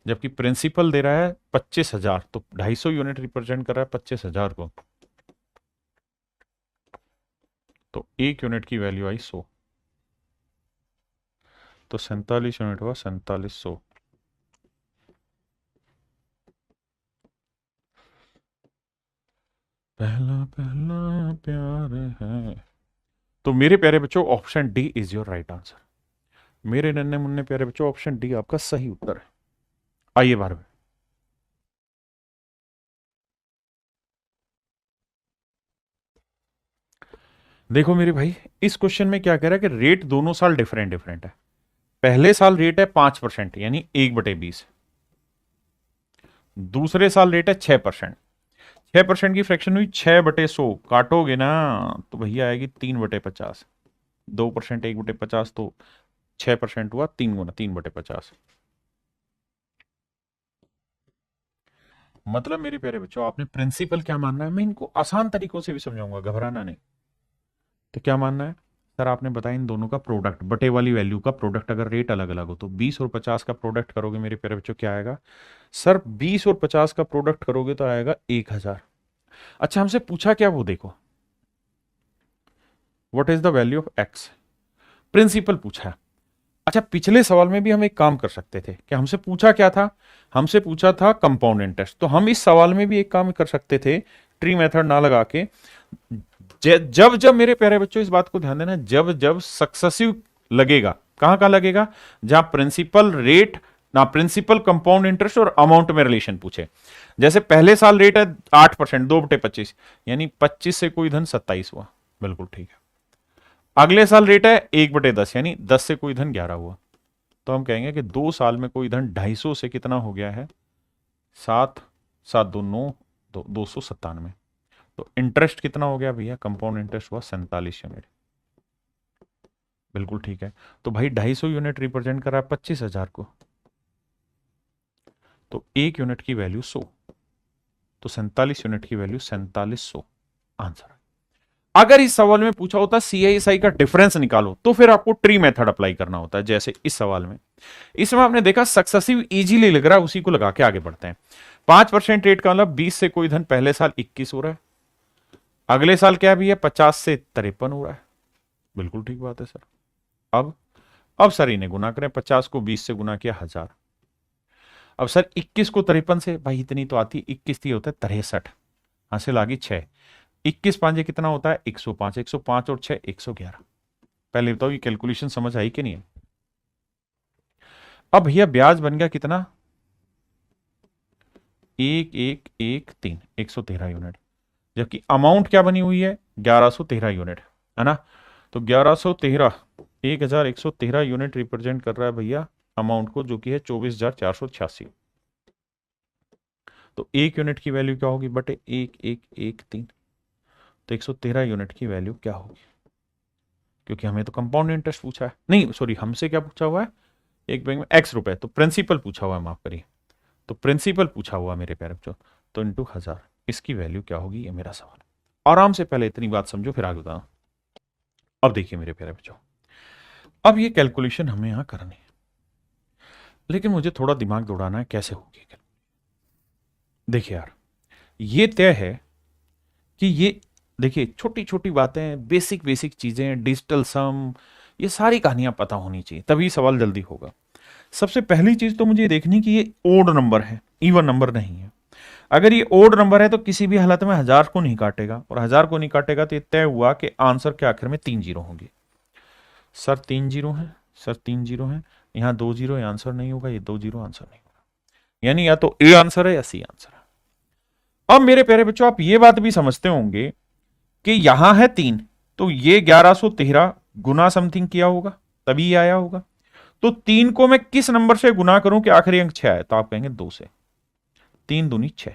जबकि प्रिंसिपल दे रहा है 25,000, तो 250 यूनिट रिप्रेजेंट कर रहा है 25,000 को, तो एक यूनिट की वैल्यू आई 100, तो 47 यूनिट हुआ 4700। पहला पहला प्यार है। तो मेरे प्यारे बच्चों option D is your right answer. मेरे नन्हे मुन्ने प्यारे बच्चों ऑप्शन डी आपका सही उत्तर है। आइए 12वें। देखो मेरे भाई, इस क्वेश्चन में क्या कह रहा है कि रेट दोनों साल डिफरेंट डिफरेंट है। पहले साल रेट है 5% यानी 1/20, दूसरे साल रेट है 6%। 6% की फ्रैक्शन हुई 6/100, काटोगे ना तो भैया आएगी 3/50। 2% 1/50, तो 6% हुआ 3 गुना 3/50। मतलब मेरे प्यारे बच्चों आपने प्रिंसिपल क्या मानना है, मैं इनको आसान तरीकों से भी समझाऊंगा, घबराना नहीं। तो क्या मानना है सर, आपने बताया इन दोनों का प्रोडक्ट, बटे वाली वैल्यू का प्रोडक्ट अगर रेट अलग अलग हो तो 20 और 50 का प्रोडक्ट करोगे मेरे प्यारे बच्चों क्या आएगा सर, 20 और 50 का प्रोडक्ट करोगे तो आएगा 1,000। अच्छा हमसे पूछा क्या वो देखो, what is the value of X, principal पूछा है। अच्छा पिछले सवाल में भी हम एक काम कर सकते थे कि हमसे पूछा क्या था, हमसे पूछा था कंपाउंड इंटरेस्ट, तो हम इस सवाल में भी एक काम कर सकते थे, ट्री मेथड ना लगा के, जब जब मेरे प्यारे बच्चों इस बात को ध्यान देना, जब जब सक्सेसिव लगेगा, कहां कहां लगेगा, जहां प्रिंसिपल रेट ना प्रिंसिपल कंपाउंड इंटरेस्ट और अमाउंट में रिलेशन पूछे। जैसे पहले साल रेट है 8%, 2/25 यानी 25 से कोई धन 27 हुआ, बिल्कुल ठीक है। अगले साल रेट है 1/10 यानी 10 से कोई धन 11 हुआ, तो हम कहेंगे कि 2 साल में कोई धन 250 से कितना हो गया है, 7 7 2 9 297। तो इंटरेस्ट कितना हो गया भैया, कंपाउंड इंटरेस्ट हुआ 47 यूनिट, बिल्कुल ठीक है। तो भाई 250 यूनिट रिप्रेजेंट कर रहा है 25,000 को, तो एक यूनिट की वैल्यू 100, तो 47 यूनिट की वैल्यू 4700 आंसर। अगर इस सवाल में पूछा होता CISI का डिफरेंस निकालो, तो फिर आपको ट्री मेथड अप्लाई करना होता है, जैसे इस सवाल में। इसमें आपने देखा सक्सेसिव इजीली लग रहा है, उसी को लगा के आगे बढ़ते हैं। 5% रेट का मतलब 20 से कोई धन पहले साल 21 हो रहा है, अगले साल क्या भी है 50 से 53 हो रहा है, बिल्कुल ठीक बात है सर। अब सर इन्हें गुना करें, 50 को 20 से गुना किया 1000। अब सर 21 को 53 से, भाई इतनी तो आती, 21 थी होता है 63, हासिल आ गई 6, 21 पांचे कितना होता है 105, 105 और 6 111। पहले बताओ ये कैलकुलेशन समझ आई कि नहीं है। अब भैया ब्याज बन गया कितना, 1113, 113 यूनिट, जबकि अमाउंट क्या बनी हुई है 1113 यूनिट, है ना। तो 1113 1113 यूनिट रिप्रेजेंट कर रहा है भैया अमाउंट को, जो कि है 24,486। तो एक यूनिट की वैल्यू क्या होगी बटे 1113, तो 113 यूनिट की वैल्यू क्या होगी, क्योंकि हमें तो कंपाउंड इंटरेस्ट पूछा है, नहीं सॉरी हमसे क्या पूछा हुआ है, एक बैंक में x रुपए, तो प्रिंसिपल पूछा हुआ है, माफ करिए, तो प्रिंसिपल पूछा हुआ मेरे प्यारे बच्चों, तो इंटू 1000, इसकी वैल्यू क्या होगी, ये मेरा सवाल। आराम से पहले इतनी बात समझो फिर आगे बताओ। अब देखिए मेरे प्यारे बच्चों, अब ये कैलकुलेशन हमें यहां करनी है, लेकिन मुझे थोड़ा दिमाग दौड़ाना है कैसे होगी। देखिए यार, ये तय है कि ये, देखिए छोटी छोटी बातें, बेसिक बेसिक चीजें, डिजिटल सम, ये सारी कहानियां पता होनी चाहिए, तभी सवाल जल्दी होगा। सबसे पहली चीज तो मुझे देखनी कि ये ओड नंबर है, इवन नंबर नहीं है। अगर ये ओड नंबर है तो किसी भी हालत में 1000 को नहीं काटेगा, और 1000 को नहीं काटेगा तो ये तय हुआ कि आंसर के आखिर में 3 जीरो होंगे। सर 3 जीरो है, सर 3 जीरो है, यहाँ 2 जीरो आंसर नहीं होगा, ये 2 जीरो आंसर नहीं होगा, यानी या तो ए आंसर है या सी आंसर है। अब मेरे प्यारे बच्चों आप ये बात भी समझते होंगे कि यहां है 3, तो ये 1113 गुना समथिंग किया होगा तभी ये आया होगा। तो 3 को मैं किस नंबर से गुना करूं कि आखिरी अंक 6 आए, तो आप कहेंगे 2 से, 3 दूनी 6।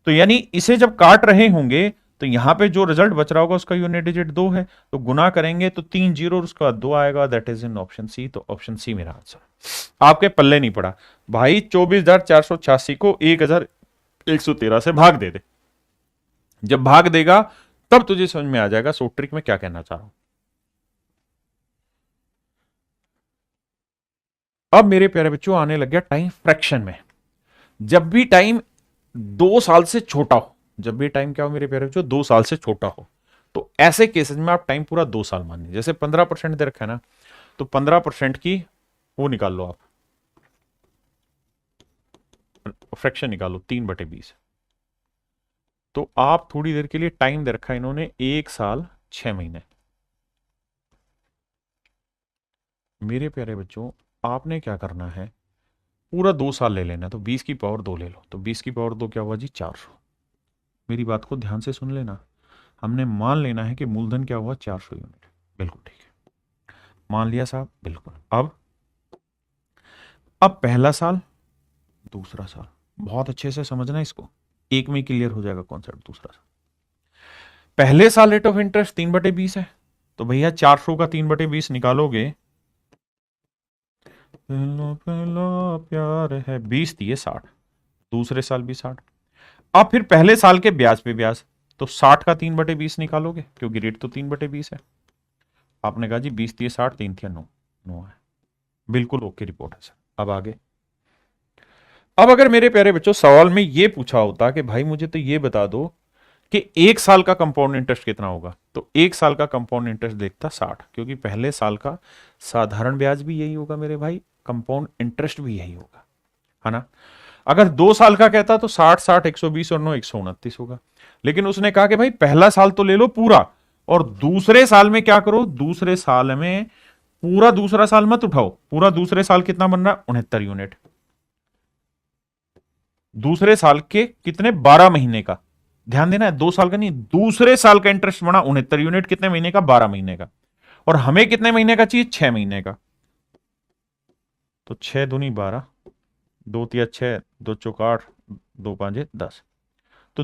तो यानी इसे जब काट रहे होंगे तो यहां पे जो रिजल्ट बच रहा होगा उसका यूनिट डिजिट 2 है, तो गुना करेंगे तो 3 जीरो और उसके बाद 2 आएगा, that is in option C. तो ऑप्शन सी मेरा आंसर। आपके पल्ले नहीं पड़ा भाई, 24,486 को 1,113 से भाग दे दे। जब भाग देगा तब तुझे समझ में आ जाएगा शॉर्ट ट्रिक में क्या कहना चाह रहा हूं। अब मेरे प्यारे बच्चों आने लग गया टाइम फ्रैक्शन में। जब भी टाइम 2 साल से छोटा हो, जब भी टाइम क्या हो मेरे प्यारे बच्चों, 2 साल से छोटा हो, तो ऐसे केसेस में आप टाइम पूरा 2 साल मानिए। जैसे 15% दे रखा है ना, तो 15% की वो निकाल लो, आप फ्रैक्शन निकालो 3/20। तो आप थोड़ी देर के लिए टाइम दे रखा है इन्होंने 1 साल 6 महीने। मेरे प्यारे बच्चों आपने क्या करना है, पूरा 2 साल ले लेना। तो 20 की पावर 2 ले लो, तो 20 की पावर 2 क्या हुआ जी 400। मेरी बात को ध्यान से सुन लेना, हमने मान लेना है कि मूलधन क्या हुआ 400 यूनिट। बिल्कुल ठीक है, मान लिया साहब, बिल्कुल। अब पहला साल, दूसरा साल, बहुत अच्छे से समझना इसको, एक में क्लियर हो जाएगा कॉन्सेप्ट। दूसरा साल, पहले साल रेट ऑफ इंटरेस्ट 3/20 है, तो भैया 400 का 3/20 निकालोगे, पहला पहला प्यार है 20 दिए 60, दूसरे साल भी 60। अब फिर पहले साल के ब्याज पे ब्याज, तो 60 का 3/20 निकालोगे, क्योंकि रेट तो 3/20 है। आपने कहा जी 20 दिए 60, 3 थिया 9, 9 है, बिल्कुल ओके रिपोर्ट है सर। अब आगे, अब अगर मेरे प्यारे बच्चों सवाल में ये पूछा होता कि भाई मुझे तो ये बता दो कि 1 साल का कंपाउंड इंटरेस्ट कितना होगा, तो 1 साल का कंपाउंड इंटरेस्ट देखता 60, क्योंकि पहले साल का साधारण ब्याज भी यही होगा मेरे भाई, कंपाउंड इंटरेस्ट भी यही होगा, है ना। अगर 2 साल का कहता तो 60 60 120 और 9 129 होगा। लेकिन उसने कहा कि भाई पहला साल तो ले लो पूरा, और दूसरे साल में क्या करो, दूसरे साल में पूरा दूसरा साल मत उठाओ, पूरा दूसरे साल कितना बन रहा है 69 यूनिट। दूसरे साल के कितने 12 महीने का, ध्यान देना है, 2 साल का नहीं, दूसरे साल का इंटरेस्ट बना 69 यूनिट, कितने महीने का 12 महीने का। और हमें कितने महीने का चाहिए 6 महीने का, तो 6 दूनी 12, 2 तिया 6, 2 चौक 8, 2 5 10। तो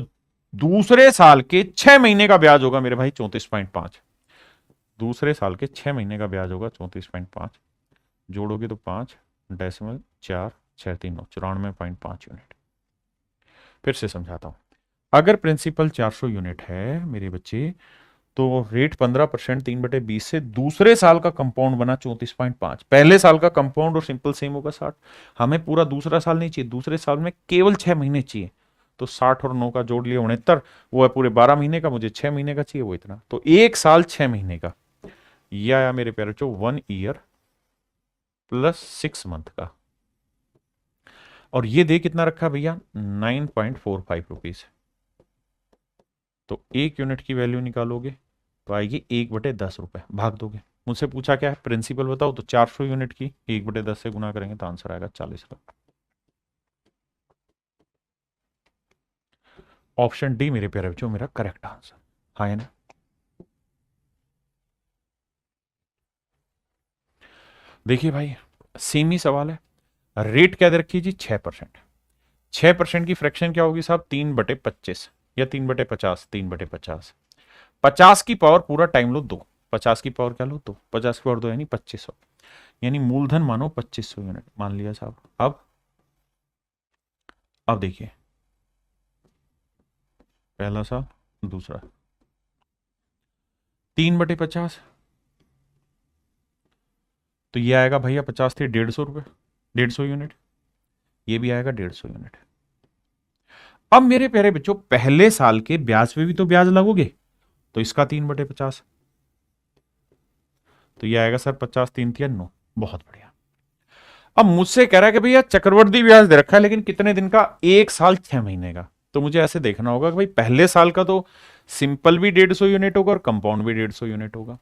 दूसरे साल के 6 महीने का ब्याज होगा मेरे भाई 34.5। दूसरे साल के 6 महीने का ब्याज होगा 34.5, जोड़ोगे तो 5.4 6 3 9 94.5 यूनिट। फिर से समझाता हूं, अगर प्रिंसिपल 400 यूनिट है मेरे बच्चे, तो रेट 15% 3/20 से दूसरे साल का कंपाउंड बना 34.5, पहले साल का कंपाउंड और सिंपल सेम होगा 60। हमें पूरा दूसरा साल नहीं चाहिए, दूसरे साल में केवल 6 महीने चाहिए, तो 60 और 9 का जोड़ लिया 69, वो है पूरे 12 महीने का, मुझे 6 महीने का चाहिए वो इतना, तो 1 साल 6 महीने का। यह आया मेरे प्यारे बच्चों 1 ईयर प्लस 6 मंथ का। और ये दे कितना रखा भैया 9.45 रुपीज। तो 1 यूनिट की वैल्यू निकालोगे तो आएगी 1/10 रुपए, भाग दोगे। मुझसे पूछा क्या है प्रिंसिपल बताओ, तो 400 यूनिट की 1/10 से गुना करेंगे तो आंसर आएगा 40 रुपए। ऑप्शन डी मेरे प्यारे बच्चों मेरा करेक्ट आंसर, हाँ है ना। देखिए भाई सेम ही सवाल है, रेट क्या दे रखी जी 6%। 6% की फ्रैक्शन क्या होगी साहब 3/25 या 3/50, 3/50। 50 की पावर पूरा टाइम लो 2, 50 की पावर क्या लो 2, 50 की पावर 2 यानी 2500, यानी मूलधन मानो 2500 यूनिट मान लिया साहब। अब देखिए पहला साल, दूसरा, 3/50, तो ये आएगा भैया 50 थे 150 रुपए, 150 यूनिट, ये भी आएगा 150 यूनिट। अब मेरे प्यारे बच्चों पहले साल के ब्याज पे भी तो ब्याज लगोगे, तो इसका 3/50, तो ये आएगा सर 50 3 3 9, बहुत बढ़िया। अब मुझसे कह रहा है कि भैया चक्रवर्ती ब्याज दे रखा है लेकिन कितने दिन का, 1 साल 6 महीने का। तो मुझे ऐसे देखना होगा कि भाई पहले साल का तो सिंपल भी 150 यूनिट होगा और कंपाउंड भी 150 यूनिट होगा,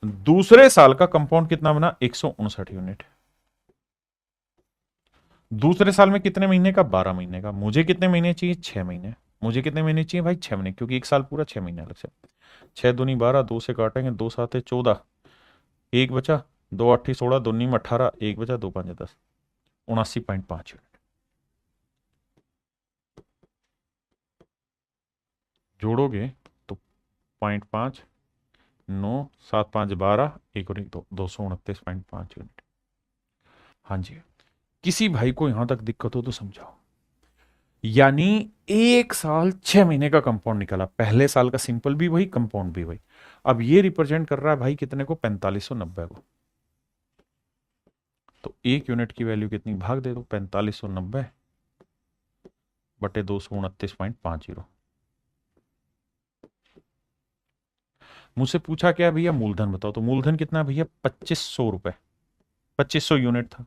दूसरे साल का कंपाउंड कितना बना 159 यूनिट, दूसरे साल में कितने महीने का 12 महीने का, मुझे कितने महीने चाहिए 6 महीने, मुझे कितने महीने चाहिए भाई 6 महीने, क्योंकि 1 साल पूरा 6 महीने अलग से। 6 दूनी 12, 2 से काटेंगे 2 7 14, एक बचा, 2 8 16, 2 9 18, एक बचा, 2 5 10, 79.5 यूनिट। जोड़ोगे तो 0.5, 9, 7, 5, 12, 1 और 1 2, 229.5 यूनिट। हाँ जी, किसी भाई को यहां तक दिक्कत हो तो समझाओ। यानी 1 साल 6 महीने का कंपाउंड निकला, पहले साल का सिंपल भी वही, कंपाउंड भी वही। अब ये रिप्रेजेंट कर रहा है भाई कितने को, 4590 को। तो 1 यूनिट की वैल्यू कितनी, भाग दे दो 4590 बटे 229.50। मुझसे पूछा क्या भैया, मूलधन बताओ, तो मूलधन कितना भैया, 2500 रुपए, 2500 यूनिट था।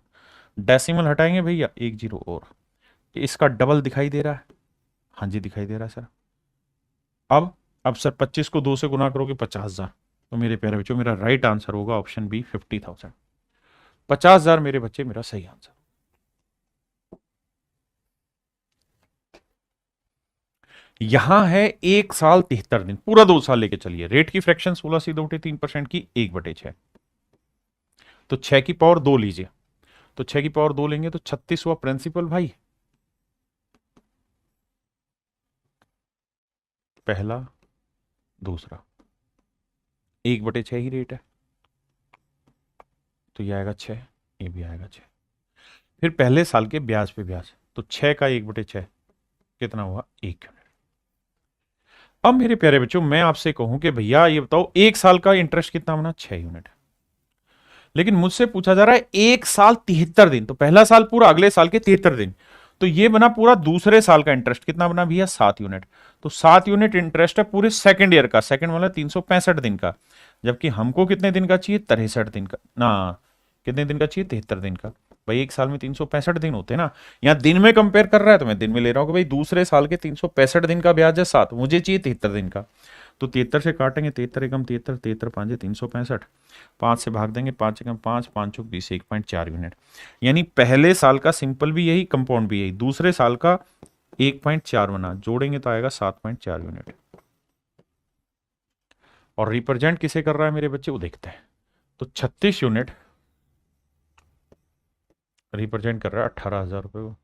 डेसिमल हटाएंगे भैया, 1 जीरो और, इसका डबल दिखाई दे रहा है। हाँ जी दिखाई दे रहा है सर। अब सर 25 को 2 से गुना करोगे 50,000। तो मेरे प्यारे बच्चों मेरा राइट आंसर होगा ऑप्शन बी, 50,000। 50,000 मेरे बच्चे मेरा सही आंसर। यहां है 1 साल 73 दिन, पूरा 2 साल लेके चलिए। रेट की फ्रैक्शन 16 सीधे उठे 3% की, 1/6। तो 6 की पावर 2 लीजिए, तो 6 की पावर 2 लेंगे तो 36 हुआ प्रिंसिपल भाई, पहला दूसरा, 1/6 ही रेट है, तो ये आएगा 6, ये भी आएगा 6। फिर पहले साल के ब्याज पे ब्याज, तो 6 का 1/6 कितना हुआ, 1 यूनिट। अब मेरे प्यारे बच्चों मैं आपसे कहूं कि भैया ये बताओ 1 साल का इंटरेस्ट कितना बना, 6 यूनिट। लेकिन मुझसे पूछा जा रहा है 1 साल 73 दिन, तो पहला साल पूरा, अगले साल के 73 दिन, तो ये बना पूरा दूसरे साल का इंटरेस्ट कितना बना भैया, 7 यूनिट। तो 7 यूनिट इंटरेस्ट है पूरे सेकंड ईयर का, सेकंड वाला 365 दिन का, जबकि हमको कितने दिन का चाहिए, 63 दिन का ना, कितने दिन का चाहिए, 73 दिन का। भाई 1 साल में 365 दिन होते हैं ना, यहाँ दिन में कंपेयर कर रहा है तो मैं दिन में ले रहा हूँ कि भाई दूसरे साल के 365 दिन का ब्याज है 7, मुझे चाहिए 73 दिन का। तो 73 से काटेंगे, 73 एकम 73, 73 पांचे 365, 5 से भाग देंगे, 5 एकम 5, 5 चौक 20, 1.4 यूनिट। यानी पहले साल का सिंपल भी यही, कंपाउंड भी यही, दूसरे साल का 1.4 बना, जोड़ेंगे तो आएगा 7.4 यूनिट। और रिप्रेजेंट किसे कर रहा है मेरे बच्चे, वो देखते हैं। तो 36 यूनिट रिप्रेजेंट कर रहा है 18,000 रुपए को।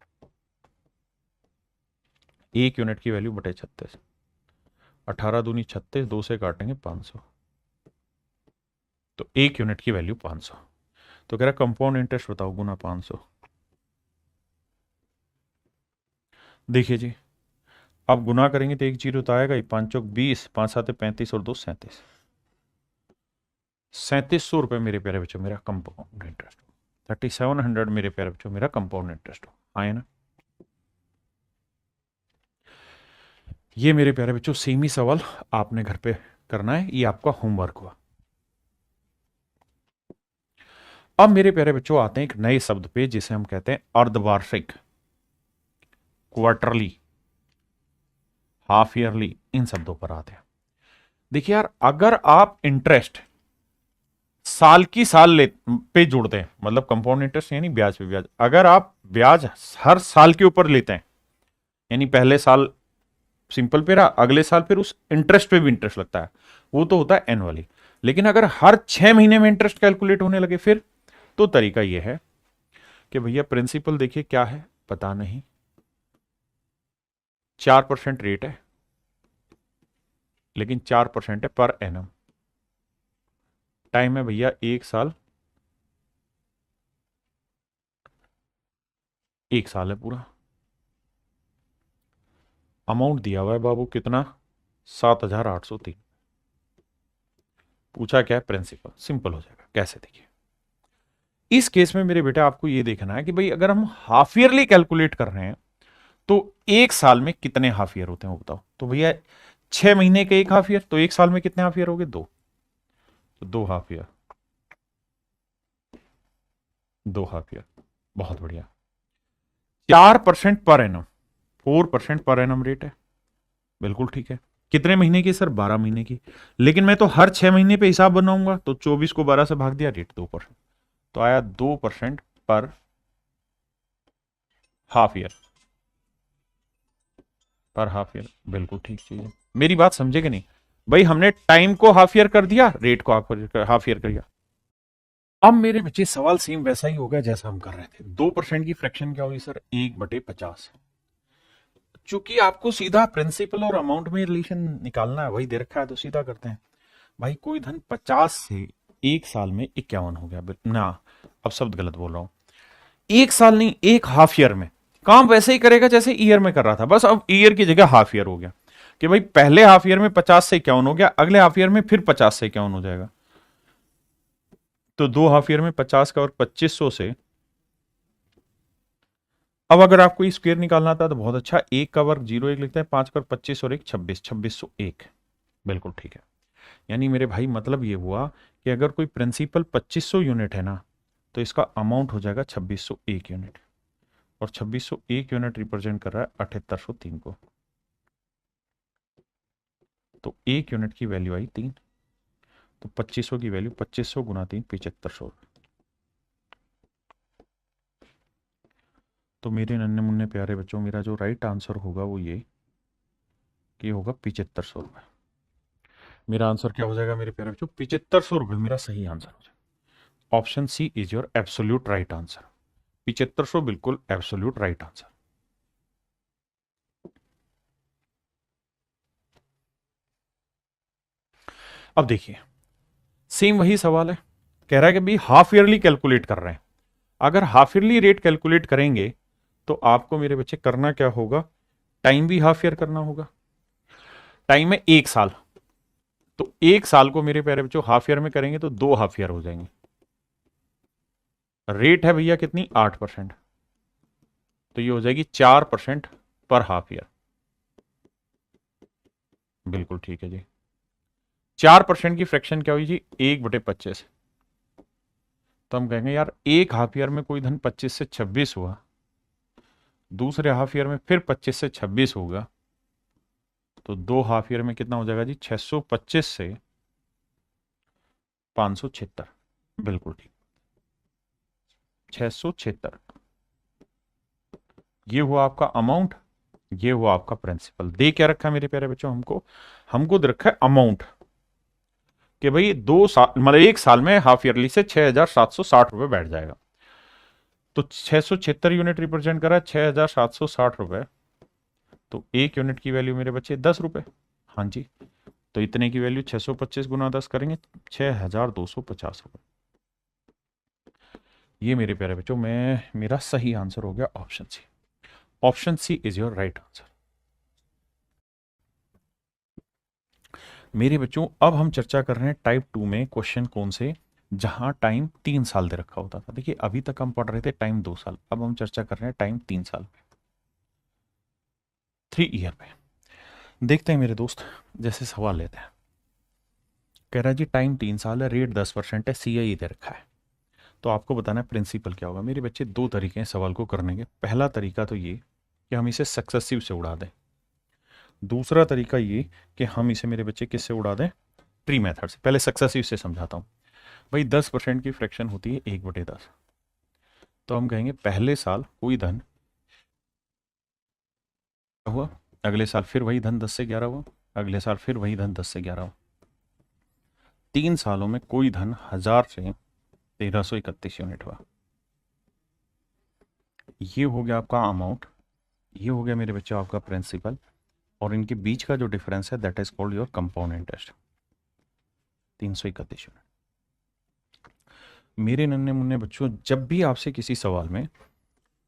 1 यूनिट की वैल्यू बटे 36, 18 दूनी 36, 2 से काटेंगे 500, तो 1 यूनिट की वैल्यू 500। तो कह रहा कंपाउंड इंटरेस्ट बताओ गुना 500। देखिए जी, अब गुना करेंगे तो 1 जीरो तो आएगा ही, 5 चौक 20, 5 सात 35 और 2 37, 3700 रुपए मेरे प्यारे बच्चों मेरा कंपाउंड इंटरेस्ट हो। 3700 मेरे प्यारे बच्चों मेरा कंपाउंड इंटरेस्ट हो, आए ना। ये मेरे प्यारे बच्चों सेम ही सवाल आपने घर पे करना है, ये आपका होमवर्क हुआ। अब मेरे प्यारे बच्चों आते हैं एक नए शब्द पे जिसे हम कहते हैं अर्धवार्षिक, क्वार्टरली, हाफ ईयरली, इन शब्दों पर आते हैं। देखिए यार, अगर आप इंटरेस्ट साल की साल पे जोड़ते हैं, मतलब कंपाउंड इंटरेस्ट यानी ब्याज पे ब्याज, अगर आप ब्याज हर साल के ऊपर लेते हैं, यानी पहले साल सिंपल पे रहा, अगले साल फिर उस इंटरेस्ट पे भी इंटरेस्ट लगता है, वो तो होता है एनुअली। लेकिन अगर हर 6 महीने में इंटरेस्ट कैलकुलेट होने लगे फिर, तो तरीका यह है कि भैया प्रिंसिपल देखिए क्या है, पता नहीं, 4% रेट है, लेकिन 4% है पर एनम। टाइम है भैया 1 साल, 1 साल है पूरा। अमाउंट दिया हुआ है बाबू कितना, 7,803। पूछा क्या है, प्रिंसिपल। सिंपल हो जाएगा, कैसे देखिए। इस केस में मेरे बेटे आपको ये देखना है कि भाई अगर हम हाफ ईयरली कैलकुलेट कर रहे हैं तो 1 साल में कितने हाफ ईयर होते हैं वो बताओ। तो भैया 6 महीने के 1 हाफ ईयर, तो 1 साल में कितने हाफ ईयर हो गए, 2, तो 2 हाफ ईयर, 2 हाफ ईयर, बहुत बढ़िया। 4% per annum, 4% per annum rate है, बिल्कुल ठीक है। कितने महीने की सर, 12 महीने की। लेकिन मैं तो हर 6 महीने पे हिसाब बनाऊंगा, तो 24 को 12 से भाग दिया, रेट 2%, तो आया 2% पर हाफ ईयर, पर हाफ ईयर, बिल्कुल ठीक चीज है। मेरी बात समझे कि नहीं भाई, हमने टाइम को हाफ ईयर कर दिया, रेट को हाफ ईयर कर दिया। अब मेरे बच्चे सवाल सेम वैसा ही होगा जैसा हम कर रहे थे। 2% की फ्रैक्शन क्या होगी सर, 1/50। चूंकि आपको सीधा प्रिंसिपल और अमाउंट में रिलेशन निकालना है, वही दे रखा है तो सीधा करते हैं। भाई कोई धन 50 से एक साल में 51 हो गया ना, अब शब्द गलत बोल रहा हूं, एक साल नहीं, एक हाफ ईयर में। काम वैसे ही करेगा जैसे ईयर में कर रहा था, बस अब ईयर की जगह हाफ ईयर हो गया कि भाई पहले हाफ ईयर में 50 से 51 हो गया, अगले हाफ ईयर में फिर 50 से 51 हो जाएगा। तो दो हाफ ईयर में 50 का और 2500 से, अब अगर आपको स्क्वायर निकालना था तो बहुत अच्छा, एक का वर्ग 0 1 लिखते हैं, 5 का 25 और एक 26, 2601, बिल्कुल ठीक है। यानी मेरे भाई मतलब ये हुआ कि अगर कोई प्रिंसिपल 2500 यूनिट है ना, तो इसका अमाउंट हो जाएगा 2601 यूनिट, और 2601 यूनिट रिप्रेजेंट कर रहा है 7803 को। तो एक यूनिट की वैल्यू आई 3, तो 2500 की वैल्यू 2500 गुना 3 7500। तो मेरे नन्हे मुन्ने प्यारे बच्चों, मेरा जो राइट आंसर होगा वो ये कि होगा 7500 रुपये। मेरा आंसर क्या हो जाएगा मेरे प्यारे बच्चों? 7500 रुपये मेरा सही आंसर हो जाएगा। Option C is your absolute right answer. 7500 बिल्कुल एब्सोल्यूट राइट आंसर। अब देखिए, सेम वही सवाल है, कह रहा है कि भाई हाफ ईयरली कैलकुलेट कर रहे हैं। अगर हाफ ईयरली रेट कैलकुलेट करेंगे तो आपको मेरे बच्चे करना क्या होगा? टाइम भी हाफ ईयर करना होगा। टाइम है एक साल, तो एक साल को मेरे प्यारे बच्चों हाफ ईयर में करेंगे तो दो हाफ ईयर हो जाएंगे। रेट है भैया कितनी? 8%, तो ये हो जाएगी 4% पर हाफ ईयर। बिल्कुल ठीक है जी। 4% की फ्रैक्शन क्या हुई जी? 1/25। तो हम कहेंगे यार एक हाफ ईयर में कोई धन 25 से 26 हुआ, दूसरे हाफ ईयर में फिर 25 से 26 होगा, तो दो हाफ ईयर में कितना हो जाएगा जी? 625 से 576। बिल्कुल ठीक, 676। ये हुआ आपका अमाउंट, ये हुआ आपका प्रिंसिपल। दे क्या रखा है मेरे प्यारे बच्चों? हमको दे रखा है अमाउंट कि भाई 2 साल मतलब एक साल में हाफ ईयरली से 6760 रुपए बैठ जाएगा। तो 676 यूनिट रिप्रेजेंट करा 6760 रुपए, तो एक यूनिट की वैल्यू मेरे बच्चे 10 रुपए। हाँ जी, तो इतने की वैल्यू 625 गुना 10 करेंगे 6250 रुपए। ये मेरे प्यारे बच्चों मेरा सही आंसर हो गया option C. Option C is your right answer. मेरे बच्चों अब हम चर्चा कर रहे हैं टाइप 2 में क्वेश्चन कौन से, जहां टाइम 3 साल दे रखा होता था। देखिए अभी तक हम पढ़ रहे थे टाइम 2 साल, अब हम चर्चा कर रहे हैं टाइम 3 साल पे, 3 ईयर पे। देखते हैं मेरे दोस्त, जैसे सवाल लेते हैं। कह रहा है जी टाइम 3 साल है, रेट 10% है, CI दे रखा है, तो आपको बताना है प्रिंसिपल क्या होगा। मेरे बच्चे दो तरीके हैं सवाल को करने के। पहला तरीका तो ये कि हम इसे सक्सेसिव से उड़ा दें, दूसरा तरीका ये कि हम इसे मेरे बच्चे किससे उड़ा दें? ट्री मेथड से। पहले सक्सेसिव से समझाता हूं। भाई 10% की फ्रैक्शन होती है 1/10, तो हम कहेंगे पहले साल कोई धन हुआ, अगले साल फिर वही धन 10 से 11 हुआ, अगले साल फिर वही धन 10 से 11 हुआ। 3 सालों में कोई धन 1000 से 1331 यूनिट हुआ। ये हो गया आपका अमाउंट, ये हो गया मेरे बच्चों आपका प्रिंसिपल, और इनके बीच का जो डिफरेंस है that is called your compound interest, 331 unit. मेरे नन्हे मुन्ने बच्चों, जब भी आपसे किसी सवाल में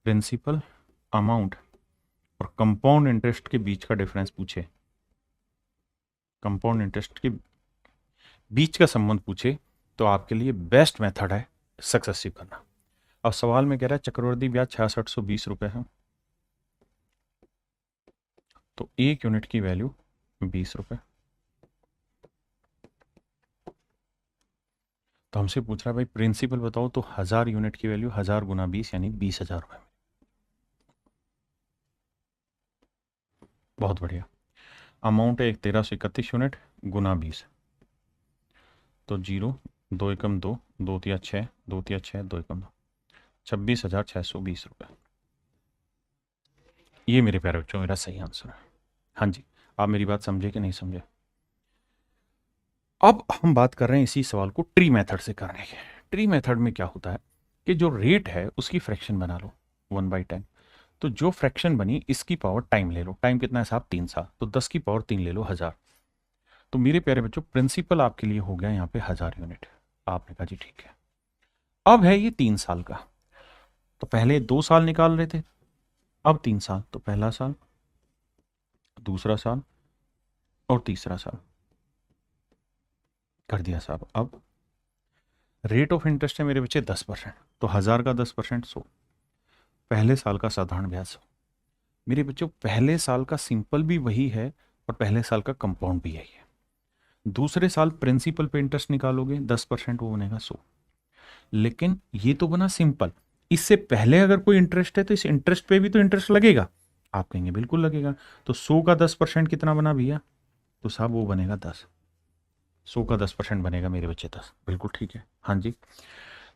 प्रिंसिपल, अमाउंट और कंपाउंड इंटरेस्ट के बीच का डिफरेंस पूछे, कंपाउंड इंटरेस्ट के बीच का संबंध पूछे, तो आपके लिए बेस्ट मेथड है सक्सेसिव करना। अब सवाल में कह रहा है चक्रवृद्धि ब्याज 6620 रुपए है, तो एक यूनिट की वैल्यू 20 रुपए। तो हमसे पूछ रहा है भाई प्रिंसिपल बताओ, तो 1000 यूनिट की वैल्यू 1000 गुना 20 यानी 20,000 रुपए। बहुत बढ़िया। अमाउंट है 1331 यूनिट गुना 20, तो 0 2 एकम 2 2 तिया 6 2 तिया 6 2 एकम 2, 26,620 रुपए। ये मेरे प्यारे बच्चों मेरा सही आंसर है। हाँ जी, आप मेरी बात समझे कि नहीं समझे? अब हम बात कर रहे हैं इसी सवाल को ट्री मेथड से करने के। ट्री मेथड में क्या होता है कि जो रेट है उसकी फ्रैक्शन बना लो 1/10, तो तो जो फ्रैक्शन बनी इसकी पावर टाइम ले लो, टाइम कितना है साहब 3 साल, तो 10 की पावर 3 ले लो 1000। तो मेरे प्यारे बच्चों प्रिंसिपल आपके लिए हो गया यहाँ पे 1000 यूनिट। आपने कहा जी ठीक है। अब है ये 3 साल का, तो पहले 2 साल निकाल रहे थे, अब 3 साल, तो पहला साल, दूसरा साल और तीसरा साल कर दिया साहब। अब रेट ऑफ इंटरेस्ट है मेरे बच्चे 10%, तो 1000 का 10% 100, पहले साल का साधारण ब्याज 100। मेरे बच्चों पहले साल का सिंपल भी वही है और पहले साल का कंपाउंड भी यही है। दूसरे साल प्रिंसिपल पे इंटरेस्ट निकालोगे 10%, वो बनेगा 100। लेकिन ये तो बना सिंपल, इससे पहले अगर कोई इंटरेस्ट है तो इस इंटरेस्ट पे भी तो इंटरेस्ट लगेगा। आप कहेंगे बिल्कुल लगेगा, तो 100 का 10% कितना बना भैया, तो साहब वो बनेगा 10। 100 का 10% बनेगा मेरे बच्चे 10, बिल्कुल ठीक है, हाँ जी।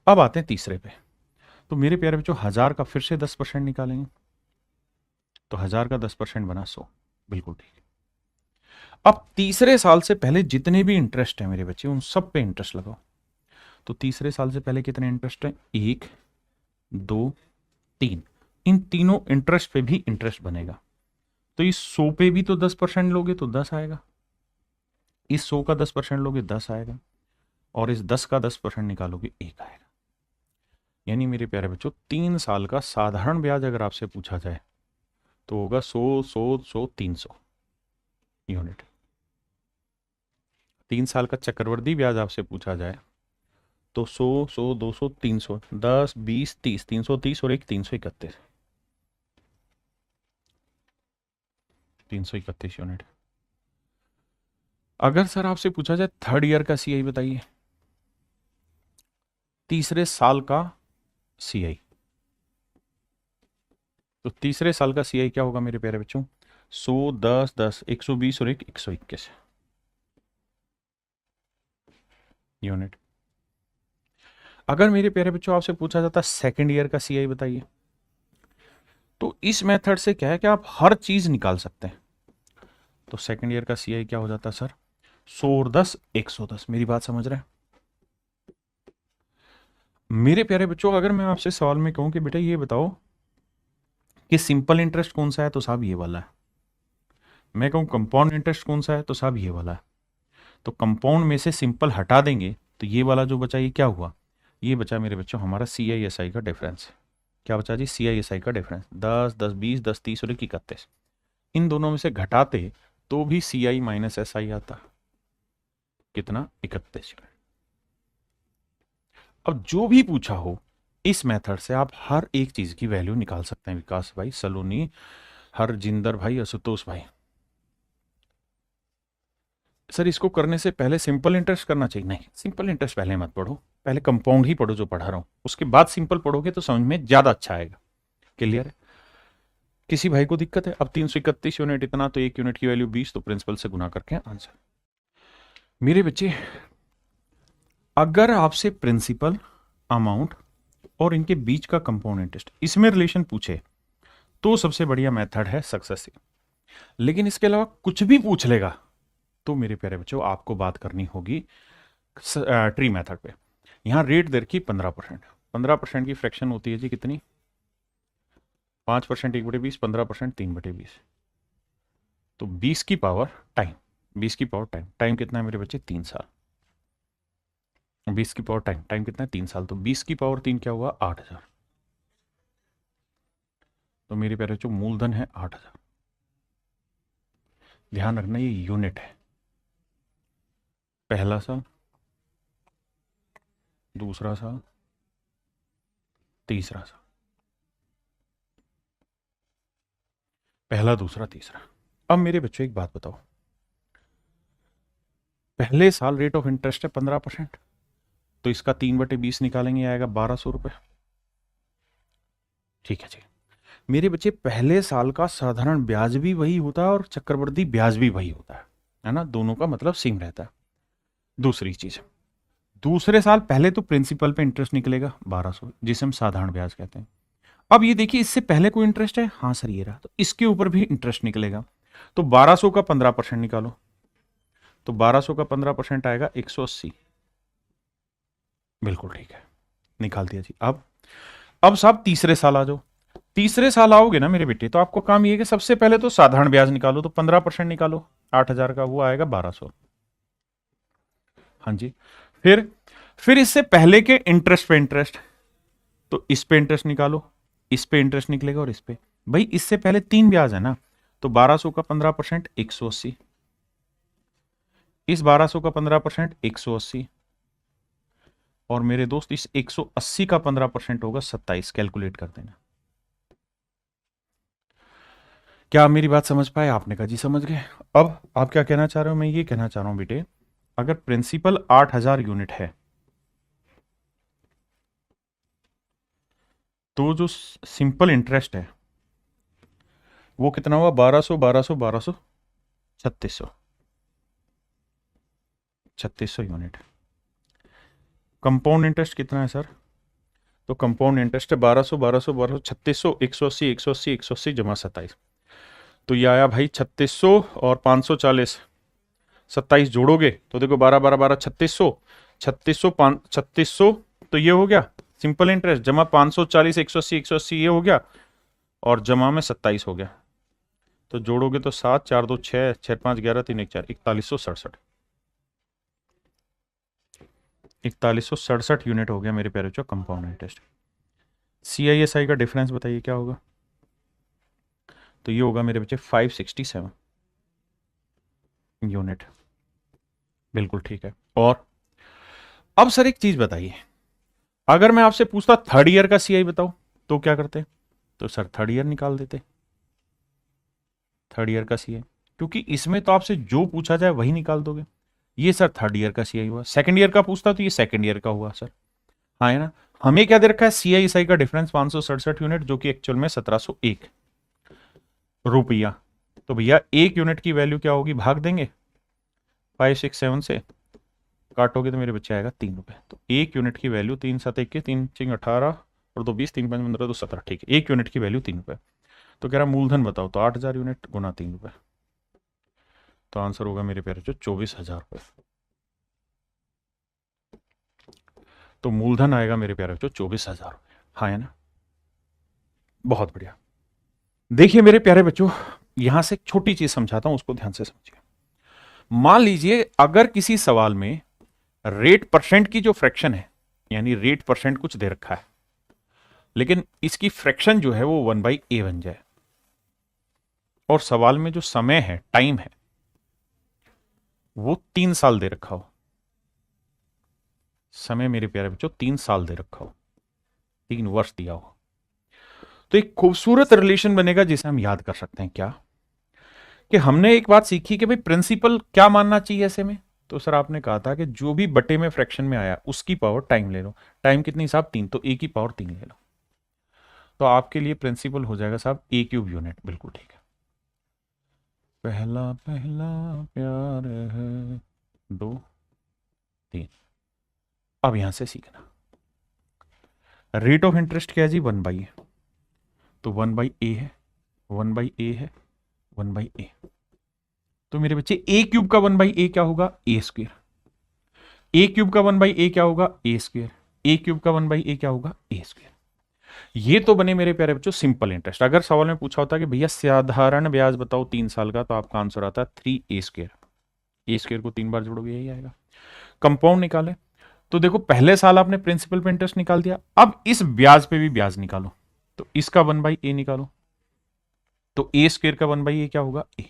अब आते हैं तीसरे पे, तो मेरे प्यारे बच्चों 1000 का फिर से 10% निकालेंगे, तो 1000 का 10% बना 100, बिल्कुल ठीक है। अब तीसरे साल से पहले जितने भी इंटरेस्ट है मेरे बच्चे उन सब पे इंटरेस्ट लगाओ। तो तीसरे साल से पहले कितने इंटरेस्ट है, 1 2 3, इन तीनों इंटरेस्ट पे भी इंटरेस्ट बनेगा। तो इस 100 पे भी तो 10% लोगे तो 10 आएगा, इस 100 का 10% लोगे 10 आएगा, और इस 10 का 10% निकालोगे 1 आएगा। यानी मेरे प्यारे बच्चों 3 साल का साधारण ब्याज अगर आपसे पूछा जाए तो होगा 100 100 100 300 यूनिट। 3 साल का चक्रवृद्धि ब्याज आपसे पूछा जाए तो 100 100 200 300, 10 20 30, 330 और एक 331, 331 यूनिट। अगर सर आपसे पूछा जाए थर्ड ईयर का सीआई बताइए, तीसरे साल का सीआई, तो तीसरे साल का सीआई क्या होगा मेरे प्यारे बच्चों, 100 10 10 120 और एक 121 यूनिट। अगर मेरे प्यारे बच्चों आपसे पूछा जाता सेकंड ईयर का सीआई बताइए, तो इस मेथड से क्या है कि आप हर चीज निकाल सकते हैं। तो सेकंड ईयर का सीआई क्या हो जाता है सर, 100 और 10 110। मेरी बात समझ रहे हैं मेरे प्यारे बच्चों? अगर मैं आपसे सवाल में कहूं कि बेटा ये बताओ कि सिंपल इंटरेस्ट कौन सा है, तो साहब ये वाला है। मैं कहूं कंपाउंड इंटरेस्ट कौन सा है, तो साहब ये वाला है। तो कंपाउंड में से सिंपल हटा देंगे तो ये वाला जो बचा ये क्या हुआ, ये बचा मेरे बच्चों हमारा CISI का डिफरेंस। क्या बचा जी, CISI का डिफरेंस, 10 10 20 10 30 और 31। इन दोनों में से घटाते तो भी CI माइनस SI आता, कितना 31। अब जो भी पूछा हो इस मेथड से आप हर एक चीज की वैल्यू निकाल सकते हैं। विकास भाई, सलोनी, हरजिंदर भाई, आशुतोष भाई। सर इसको करने से पहले सिंपल इंटरेस्ट करना चाहिए? नहीं, सिंपल इंटरेस्ट पहले मत पढ़ो, पहले कंपाउंड ही पढ़ो जो पढ़ा रहा हूं, उसके बाद सिंपल पढ़ोगे तो समझ में ज्यादा अच्छा आएगा। क्लियर है? किसी भाई को दिक्कत है? अब 331 यूनिट इतना, तो एक यूनिट की वैल्यू 20, तो प्रिंसिपल से गुना करके आंसर। मेरे बच्चे अगर आपसे प्रिंसिपल, अमाउंट और इनके बीच का कंपाउंड इंटरेस्ट इसमें रिलेशन पूछे तो सबसे बढ़िया मेथड है सक्सेसिव। लेकिन इसके अलावा कुछ भी पूछ लेगा तो मेरे प्यारे बच्चों आपको बात करनी होगी ट्री मेथड पे। यहां रेट दर की 15%, 15% की फ्रैक्शन होती है जी कितनी, 5% 1/20, 15% 3/20, तो 20 की पावर टाइम, 20 की पावर टाइम, टाइम कितना है मेरे बच्चे 3 साल, 20 की पावर टाइम, टाइम कितना है 3 साल, तो 20 की पावर 3 क्या हुआ 8000। तो मेरे प्यारे बच्चों मूलधन है 8000। ध्यान रखना ये यूनिट है, पहला साल, दूसरा साल, तीसरा साल, पहला दूसरा तीसरा। अब मेरे बच्चों एक बात बताओ, पहले साल रेट ऑफ इंटरेस्ट है 15%, तो इसका 3/20 निकालेंगे आएगा 1200 रुपए। ठीक है जी। मेरे बच्चे पहले साल का साधारण ब्याज भी वही होता है और चक्रवृद्धि ब्याज भी वही होता है ना, दोनों का मतलब सेम रहता है। दूसरी चीज, दूसरे साल पहले तो प्रिंसिपल पे इंटरेस्ट निकलेगा 1200, जिसे हम साधारण ब्याज कहते हैं। अब ये देखिए इससे पहले कोई इंटरेस्ट है, हाँ सर ये रहा, तो इसके ऊपर भी इंटरेस्ट निकलेगा। तो 1200 का 15% निकालो, तो 1200 का 15% आएगा 180। बिल्कुल ठीक है, निकाल दिया जी। अब साहब तीसरे साल आ जाओ, तीसरे साल आओगे ना मेरे बेटे, तो आपको काम ये है कि सबसे पहले तो साधारण ब्याज निकालो, तो 15% निकालो, 8,000 का वो आएगा 1200। हाँ जी। फिर इससे पहले के इंटरेस्ट पे इंटरेस्ट, तो इस पे इंटरेस्ट निकालो, इस पे इंटरेस्ट निकलेगा और इस पे। भाई इससे पहले 3 ब्याज है ना, तो 1200 का 15% 180, इस 1200 का 15% 180, और मेरे दोस्त इस 180 का 15% होगा 27। कैलकुलेट कर देना। क्या आप मेरी बात समझ पाए? आपने कहा जी समझ गए। अब आप क्या कहना चाह रहे हो? मैं ये कहना चाह रहा हूं बेटे, अगर प्रिंसिपल 8000 यूनिट है, तो जो सिंपल इंटरेस्ट है वो कितना हुआ? 1200 1200 1200 3600, 3600 यूनिट। कंपाउंड इंटरेस्ट कितना है सर? तो कंपाउंड इंटरेस्ट है 1200 1200 1200 3600, 180 180 180 जमा 27। तो ये आया भाई 3600 और 540, 27 जोड़ोगे तो देखो 12 12 12 3600, 3600 3600, तो ये हो गया सिंपल इंटरेस्ट, जमा 540 180 180 ये हो गया, और जमा में 27 हो गया। तो जोड़ोगे तो 7 4 2 6 6 5 11 3 1 4 4167, 4167 यूनिट हो गया मेरे प्यारे बच्चों कंपाउंड इंटरेस्ट। CISI का डिफरेंस बताइए क्या होगा? तो ये होगा मेरे बच्चे 567 यूनिट। बिल्कुल ठीक है। और अब सर एक चीज बताइए, अगर मैं आपसे पूछता थर्ड ईयर का CI बताओ, तो क्या करते? तो सर थर्ड ईयर निकाल देते, थर्ड ईयर का CI, क्योंकि इसमें तो आपसे जो पूछा जाए वही निकाल दोगे। ये सर थर्ड ईयर का CI हुआ। सेकंड ईयर का पूछता तो ये सेकंड ईयर का हुआ सर। हाँ है ना। हमें क्या दे रखा है? CISI का डिफरेंस 567 यूनिट, जो कि एक्चुअल में 1701 रुपया। तो भैया एक यूनिट की वैल्यू क्या होगी? भाग देंगे 567 से, काटोगे तो मेरे बच्चे आएगा 3 रुपए। तो एक यूनिट की वैल्यू 3 7 21 3 6 18 और 2 20 3 5 15 2 17, ठीक है। एक यूनिट की वैल्यू 3 रुपए। तो कह रहा मूलधन बताओ, तो 8000 यूनिट गुना 3 रुपए, तो आंसर होगा मेरे प्यारे जो 24,000 रुपए। तो मूलधन आएगा मेरे प्यारे जो 24,000 रुपए। हाँ है ना। बहुत बढ़िया। देखिए मेरे प्यारे बच्चों, यहां से एक छोटी चीज समझाता हूं, उसको ध्यान से समझिए। मान लीजिए अगर किसी सवाल में रेट परसेंट की जो फ्रैक्शन है, यानी रेट परसेंट कुछ दे रखा है, लेकिन इसकी फ्रैक्शन जो है वो 1/a बन जाए, और सवाल में जो समय है, टाइम है, वो 3 साल दे रखा हो। समय मेरे प्यारे बच्चों 3 साल दे रखा हो, 3 वर्ष दिया हो, तो एक खूबसूरत रिलेशन बनेगा जिसे हम याद कर सकते हैं। क्या? कि हमने एक बात सीखी कि भाई प्रिंसिपल क्या मानना चाहिए ऐसे में। तो सर आपने कहा था कि जो भी बटे में फ्रैक्शन में आया उसकी पावर टाइम ले लो। टाइम कितनी साहब? 3, तो ए की पावर 3 ले लो। तो आपके लिए प्रिंसिपल हो जाएगा साहब A³ यूनिट। बिल्कुल ठीक है। पहला पहला प्यार है 2 3। अब यहां से सीखना, रेट ऑफ इंटरेस्ट क्या है जी? 1/a। तो 1/a है, 1/a है, 1/a। तो मेरे बच्चे A³ का 1/a क्या होगा? A²। A³ का 1/a क्या होगा? A²। A³ का 1/a क्या होगा? A²। ये तो बने मेरे प्यारे बच्चों सिंपल इंटरेस्ट। अगर सवाल में पूछा होता कि भैया साधारण ब्याज बताओ 3 साल का, तो आपका आंसर आता है 3a²। A² को 3 बार जोड़ोगे यही आएगा। कंपाउंड निकाले, तो देखो पहले साल आपने प्रिंसिपल पे इंटरेस्ट निकाल दिया, अब इस ब्याज पे भी ब्याज निकालो, तो इसका 1/a निकालो, तो A² का 1/a क्या होगा? A।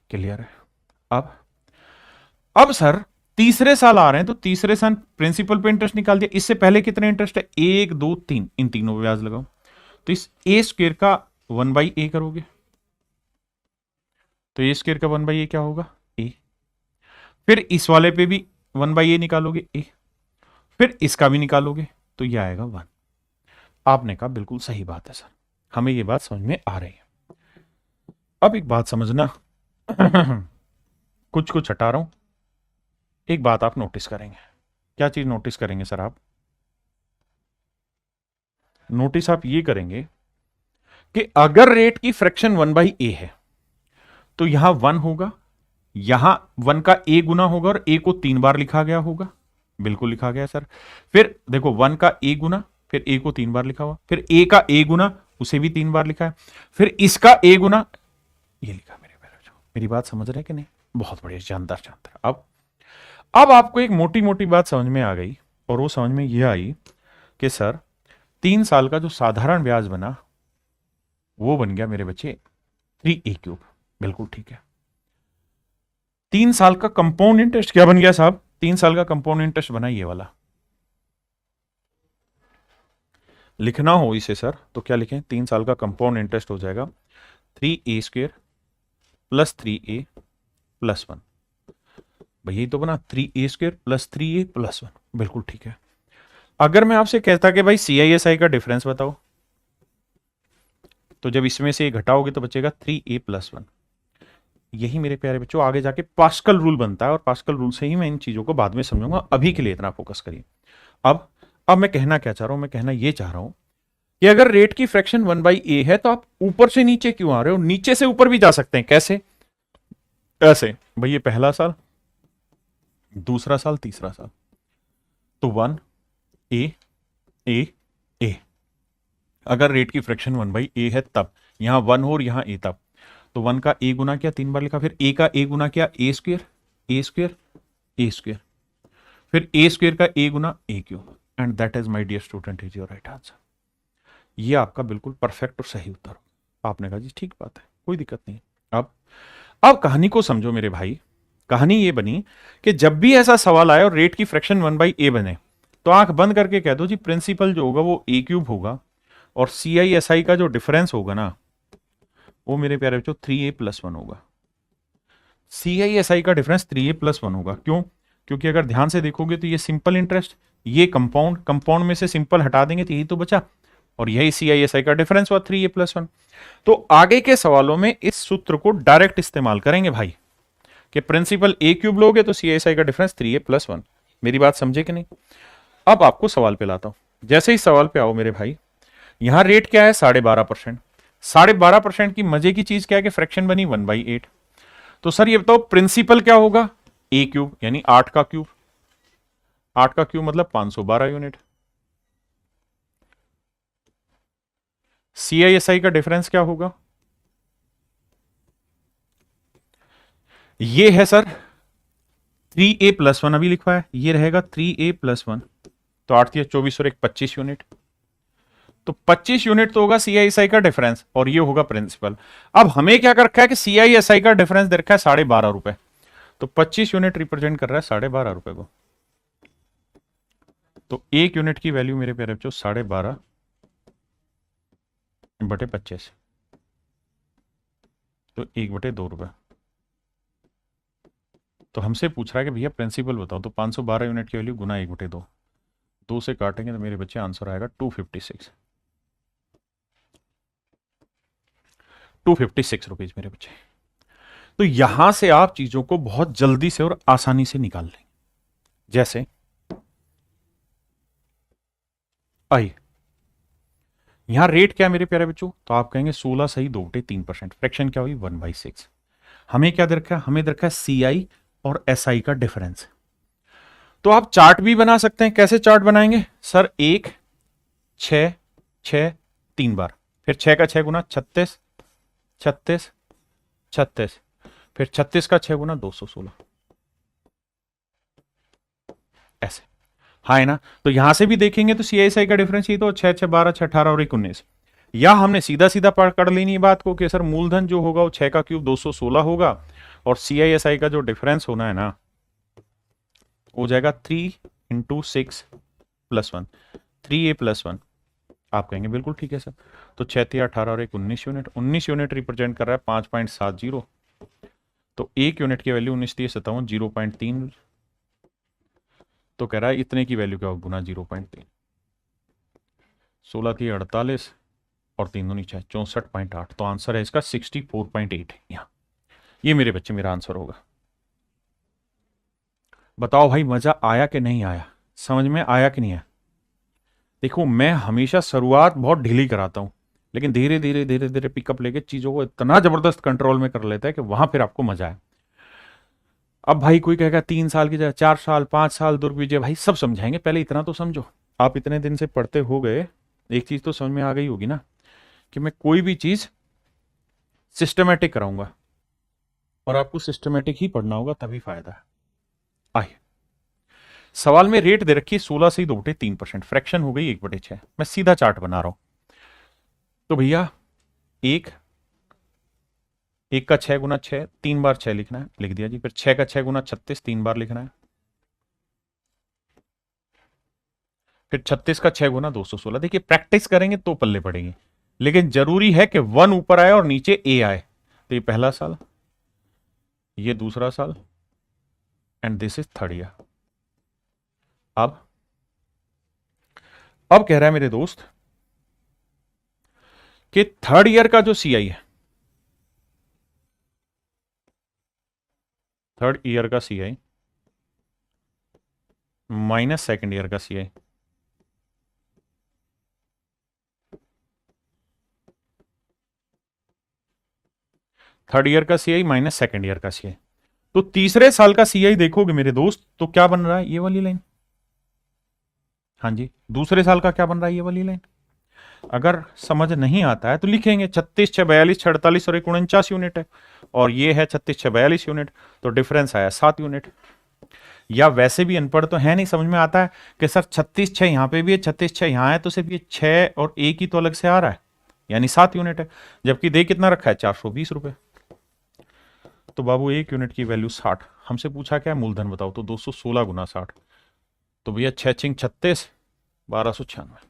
क्लियर है? अब सर तीसरे साल आ रहे हैं, तो तीसरे साल प्रिंसिपल पे इंटरेस्ट निकाल दिया, इससे पहले कितने इंटरेस्ट है? 1 2 3, इन तीनों पे ब्याज लगाओ, तो इस A² का 1/a करोगे, तो A² का 1/a क्या होगा? A। फिर इस वाले पे भी 1/a निकालोगे A, फिर इसका भी निकालोगे, तो ये आएगा 1। आपने कहा बिल्कुल सही बात है सर, हमें ये बात समझ में आ रही है। अब एक बात समझना, कुछ कुछ हटा रहा हूं, एक बात आप नोटिस करेंगे। क्या चीज नोटिस करेंगे सर आप? नोटिस आप ये करेंगे कि अगर रेट की फ्रैक्शन 1/a है, तो यहां 1 होगा, यहां 1 का a गुना होगा, और a को 3 बार लिखा गया होगा। बिल्कुल लिखा गया सर। फिर देखो 1 का a गुना, फिर a को 3 बार लिखा हुआ, फिर a का a गुना, उसे भी 3 बार लिखा है, फिर इसका a गुना ये लिखा मेरे प्यारे। मेरी बात समझ रहे हैं कि नहीं? बहुत बढ़िया, जानदार जानदार। अब आपको एक मोटी मोटी बात समझ में आ गई, और वो समझ में ये आई कि सर 3 साल का जो साधारण ब्याज बना वो बन गया मेरे बच्चे 3a³। बिल्कुल ठीक है। 3 साल का कंपाउंड इंटरेस्ट क्या बन गया साहब? 3 साल का कंपाउंड इंटरेस्ट बना ये वाला। लिखना हो इसे सर तो क्या लिखें? 3 साल का कंपाउंड इंटरेस्ट हो जाएगा 3a² + 3a+1। भाई यही तो बना 3a² + 3a+1। बिल्कुल ठीक है। अगर मैं आपसे कहता कि भाई CISI का डिफरेंस बताओ, तो जब इसमें से घटाओगे तो बचेगा 3a+1। यही मेरे प्यारे बच्चों आगे जाके पास्कल रूल बनता है, और पास्कल रूल से ही मैं इन चीजों को बाद में समझूंगा। अभी के लिए इतना फोकस करिए। अब मैं कहना क्या चाह रहा हूं? मैं कहना यह चाह रहा हूं कि अगर रेट की फ्रैक्शन 1/a है तो आप ऊपर से नीचे क्यों आ रहे हो? नीचे से ऊपर भी जा सकते हैं। कैसे? ऐसे भाई, ये पहला साल, दूसरा साल, तीसरा साल, तो 1a a a। अगर रेट की फ्रैक्शन 1/a है तब यहां 1 हो और यहां a, तब तो 1 का a गुना किया, 3 बार लिखा, फिर a का a गुना किया a², a², फिर a² का a गुना a³। And that is my dear student is your right answer. ये आपका बिल्कुल परफेक्ट और सही उत्तर हो। आपने कहा जी ठीक बात है, कोई दिक्कत नहीं। अब कहानी को समझो मेरे भाई। कहानी ये बनी कि जब भी ऐसा सवाल आए और रेट की फ्रैक्शन 1/a बने, तो आंख बंद करके कह दो जी प्रिंसिपल जो होगा वो a³ होगा, और CISI का जो डिफरेंस होगा ना वो मेरे प्यारे बच्चों 3a+1 होगा। CISI का डिफरेंस 3a+1 होगा। क्यों? क्योंकि अगर ध्यान से देखोगे तो ये सिंपल इंटरेस्ट, ये कंपाउंड में से सिंपल हटा देंगे तो यही तो बचा, और यही CISI का डिफरेंस हुआ 3a+1। तो आगे के सवालों में इस सूत्र को डायरेक्ट इस्तेमाल करेंगे भाई, कि प्रिंसिपल a³ लोगे तो CISI का डिफरेंस 3a+1। मेरी बात समझे कि नहीं? अब आपको सवाल पे लाता हूं। जैसे ही सवाल पे आओ मेरे भाई, यहां रेट क्या है? 12.5%। 12.5% की मजे की चीज क्या है कि फ्रैक्शन बनी 1/8। तो सर ये बताओ प्रिंसिपल क्या होगा? a³ यानी 8 का क्यूब। 8 का क्यूब मतलब 512 यूनिट। CISI का डिफरेंस क्या होगा? ये है सर 3a+1 अभी लिखा है, ये रहेगा 3a+1। तो 8 या 24 और 1 25 यूनिट। तो 25 यूनिट तो होगा CISI का डिफरेंस, और ये होगा प्रिंसिपल। अब हमें क्या कर रखा है कि CISI का डिफरेंस दे रखा है 12.5 रुपए, तो 25 यूनिट रिप्रेजेंट कर रहा है 12.5 रुपए को। तो 1 यूनिट की वैल्यू मेरे प्यारे बच्चों 12.5/25, तो 1/2 रुपए। तो हमसे पूछ रहा है कि भैया प्रिंसिपल बताओ, तो 512 यूनिट की वैल्यू गुना 1/2, 2 से काटेंगे तो मेरे बच्चे आंसर आएगा 256 रुपीज मेरे बच्चे। तो यहां से आप चीजों को बहुत जल्दी से और आसानी से निकाल लेंगे। जैसे आइए, यहां रेट क्या है मेरे प्यारे बच्चों? तो आप कहेंगे 16 सही 2/3%। फ्रैक्शन क्या हुई? 1/6। हमें क्या दे रखा है? हमें दे रखा है CI और SI का डिफरेंस। तो आप चार्ट भी बना सकते हैं। कैसे चार्ट बनाएंगे सर? 1 6 6 3 बार, फिर 6 का 6 गुना 36 36 36, फिर 36 का 6 गुना 216। ऐसे, हाँ है ना? तो यहां से भी देखेंगे तो CISI का डिफरेंस ही तो 6 6 12 6 18 और 1 19। या हमने सीधा सीधा पकड़ लेनी बात को कि सर मूलधन जो होगा वो 6 का क्यूब 216 होगा, और CISI का जो डिफरेंस होना है ना हो जाएगा 3 × 6 + 1, 3a+1। आप कहेंगे बिल्कुल ठीक है सर। तो 6 3 18 और 1 19 यूनिट। 19 यूनिट रिप्रेजेंट कर रहा है 5.70। तो 1 यूनिट की वैल्यू 19 3 57 0.3। तो कह रहा है इतने की वैल्यू क्या होगा? गुना 0.3। 16 3 48 और 3 दूनी 6 64.8। तो आंसर है इसका 64.8 यहां। ये मेरे बच्चे मेरा आंसर होगा। बताओ भाई मजा आया कि नहीं आया? समझ में आया कि नहीं आया? देखो मैं हमेशा शुरुआत बहुत ढीली कराता हूं, लेकिन धीरे धीरे धीरे धीरे पिकअप लेके चीजों को इतना जबरदस्त कंट्रोल में कर लेता है कि वहां फिर आपको मजा आए। अब भाई कोई कहेगा 3 साल की जगह 4 साल 5 साल दूर कीजिए, भाई सब समझाएंगे, पहले इतना तो समझो। आप इतने दिन से पढ़ते हो गए, एक चीज तो समझ में आ गई होगी ना कि मैं कोई भी चीज सिस्टमेटिक कराऊंगा, और आपको सिस्टमेटिक ही पढ़ना होगा, तभी फायदा है। आइए, सवाल में रेट दे रखी है 16 से 2/3%, फ्रैक्शन हो गई 1/6। मैं सीधा चार्ट बना रहा हूं। तो भैया एक एक का 6 गुना 6, 3 बार 6 लिखना है, लिख दिया जी। फिर 6 का 6 गुना 36, 3 बार लिखना है। फिर 36 का 6 गुना 216। देखिए प्रैक्टिस करेंगे तो पल्ले पड़ेंगे, लेकिन जरूरी है कि 1 ऊपर आए और नीचे ए आए। तो ये पहला साल, ये दूसरा साल, and this is third year. अब कह रहा है मेरे दोस्त कि थर्ड ईयर का जो सीआई है, थर्ड ईयर का सीआई माइनस सेकंड ईयर का सीआई, थर्ड ईयर का सीआई माइनस सेकंड ईयर का सीआई। तो तीसरे साल का सीआई देखोगे मेरे दोस्त, तो क्या बन रहा है, ये वाली लाइन। हाँ जी, दूसरे साल का क्या बन रहा है, ये वाली लाइन। अगर समझ नहीं आता है तो लिखेंगे 36 6 42 6 48 और 49 यूनिट है, और ये है 36 6 42 यूनिट, तो डिफरेंस आया 7 यूनिट। या वैसे भी अनपढ़ तो है नहीं, समझ में आता है कि सर 36 6 यहां पे भी है, 36 6 यहां है, तो सिर्फ ये 6 और एक ही तो अलग से आ रहा है, यानी 7 यूनिट है। जबकि दे कितना रखा है, 420 रुपए। तो बाबू एक यूनिट की वैल्यू 60। हमसे पूछा क्या, मूलधन बताओ, तो 216 गुना 60। तो भैया 6 छिंग 36, 1296।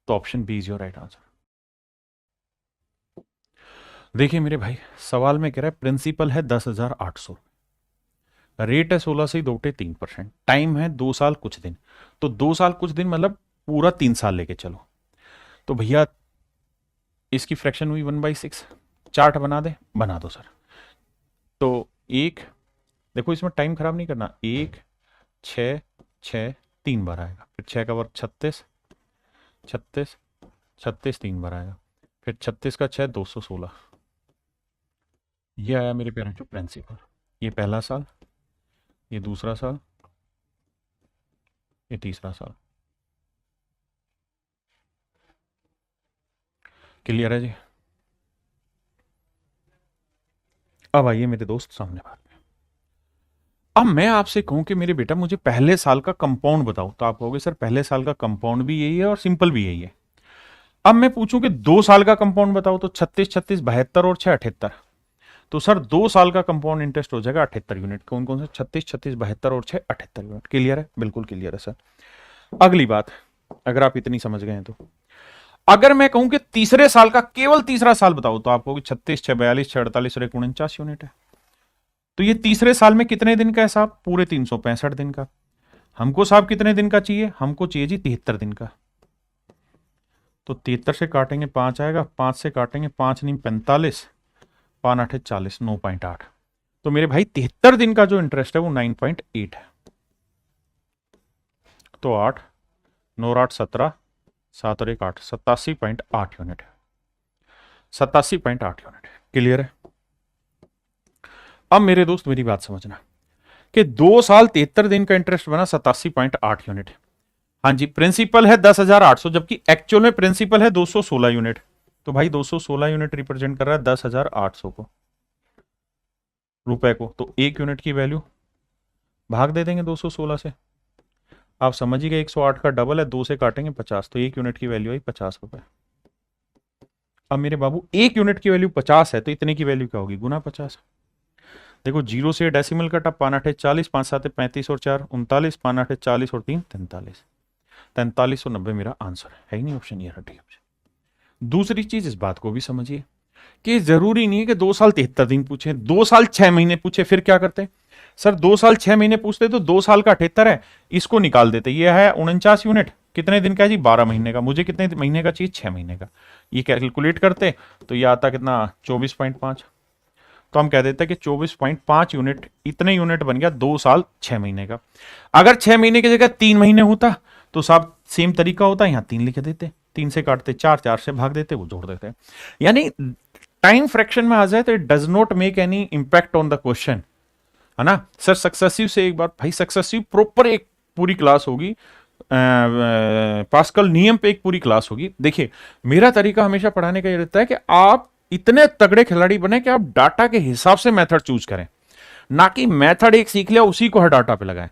तो option B is your right answer. देखिए मेरे भाई, सवाल में कह रहा है प्रिंसिपल है 10,800, रेट है 16 से 2/3%, टाइम है 2 साल कुछ दिन। तो 2 साल कुछ दिन मतलब पूरा 3 साल लेके चलो। तो भैया इसकी फ्रैक्शन हुई 1/6। चार्ट बना दे, बना दो सर। तो एक, देखो इसमें टाइम खराब नहीं करना, 1 6 6 3 बार आएगा। फिर 6 का वर्ग 36, 36 36 3 बार आएगा। फिर 36 का 6 216। ये आया मेरे पेरेंट्स जो प्रिंसिपल। ये पहला साल, ये दूसरा साल, ये तीसरा साल। क्लियर है जी। अब आइए मेरे दोस्त सामने बात में। अब मैं आपसे कहूं कि मेरे बेटा मुझे पहले साल का कंपाउंड बताओ, तो आप कहोगे सर पहले साल का कंपाउंड भी यही है और सिंपल भी यही है। अब मैं पूछूं कि 2 साल का कंपाउंड बताओ, तो 36 36 72 और 6 78। तो सर 2 साल का कंपाउंड इंटरेस्ट हो जाएगा 78 यूनिट। कौन कौन से, 36 36 72 और 6 78 यूनिट। क्लियर है, बिल्कुल क्लियर है सर। अगली बात, अगर आप इतनी समझ गए हैं तो अगर मैं कहूं कि तीसरे साल का केवल तीसरा साल बताओ, तो आप कहोगे 36 6 42 6 48 और 49 यूनिट है। तो ये तीसरे साल में कितने दिन का है साहब, पूरे 365 दिन का। हमको साहब कितने दिन का चाहिए, हमको चाहिए जी 73 दिन का। तो 73 से काटेंगे 5 आएगा, 5 से काटेंगे 5 नहीं 45, 5 8 40, 9.8। तो मेरे भाई 73 दिन का जो इंटरेस्ट है वो 9.8 है। तो 8 9 8 17, 7 और 1 8, 87.8 यूनिट है। 87.8 यूनिट है। क्लियर है। अब मेरे दोस्त मेरी बात समझना कि 2 साल 73 दिन का इंटरेस्ट बना 87.8 यूनिट। हाँ जी, प्रिंसिपल है 10,800, जबकि एक्चुअल में प्रिंसिपल है 216 यूनिट। तो भाई 216 यूनिट रिप्रेजेंट कर रहा है 10,800 को, रुपए को। तो एक यूनिट की वैल्यू भाग दे देंगे 216 से। आप समझ ही गए 108 का डबल है, 2 से काटेंगे 50, तो एक यूनिट की वैल्यू आई 50 रुपए। अब मेरे बाबू एक यूनिट की वैल्यू 50 है, तो इतने की वैल्यू क्या होगी, गुना 50। देखो 0 से डेसिमल कटा, 5 8 40, 5 7 35 और 4 39, 5 8 40 और 3 43, 4390 मेरा आंसर है ही नहीं, ऑप्शन ये हटी ऑप्शन। दूसरी चीज इस बात को भी समझिए कि जरूरी नहीं है कि 2 साल 73 दिन पूछे, 2 साल 6 महीने पूछे, फिर क्या करते सर, 2 साल 6 महीने पूछते तो 2 साल का 78 है, इसको निकाल देते। ये है 49 यूनिट, कितने दिन का है जी, 12 महीने का। मुझे कितने महीने का चाहिए, 6 महीने का। ये कैलकुलेट करते तो ये आता कितना, 24.5। तो हम कह देते हैं कि 24.5 यूनिट, इतने यूनिट बन गया 2 साल 6 महीने का। अगर 6 महीने की जगह 3 महीने होता तो साहब सेम तरीका होता, यहां 3 लिख देते, 3 से काटते 4, 4 से भाग देते, वो जोड़ देते। यानी टाइम फ्रैक्शन में आ जाए तो it does not make any impact on the question, है ना सर। सक्सेसिव से एक बार भाई, सक्सेसिव प्रॉपर एक पूरी क्लास होगी, पास्कल नियम पे एक पूरी क्लास होगी। देखिए, मेरा तरीका हमेशा पढ़ाने का ये रहता है कि आप इतने तगड़े खिलाड़ी बने कि आप डाटा के हिसाब से मेथड चूज करें, ना कि मेथड एक सीख लिया उसी को हर डाटा पे लगाएं।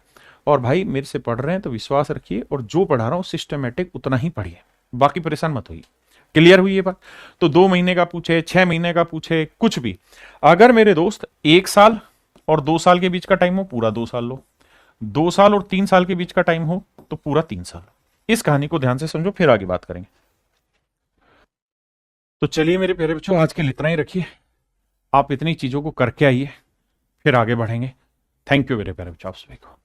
और भाई मेरे से पढ़ रहे हैं तो विश्वास रखिए, और जो पढ़ा रहा हूं सिस्टमेटिक उतना ही पढ़िए, बाकी परेशान मत होइए। क्लियर हुई ये बात? तो 2 महीने का पूछे, 6 महीने का पूछे, कुछ भी, अगर मेरे दोस्त 1 साल और 2 साल के बीच का टाइम हो, पूरा 2 साल लो। 2 साल और 3 साल के बीच का टाइम हो तो पूरा 3 साल। इस कहानी को ध्यान से समझो, फिर आगे बात करेंगे। तो चलिए मेरे प्यारे बच्चों, आज के लिए इतना ही रखिए। आप इतनी चीजों को करके आइए, फिर आगे बढ़ेंगे। थैंक यू मेरे प्यारे बच्चों, आप सभी को।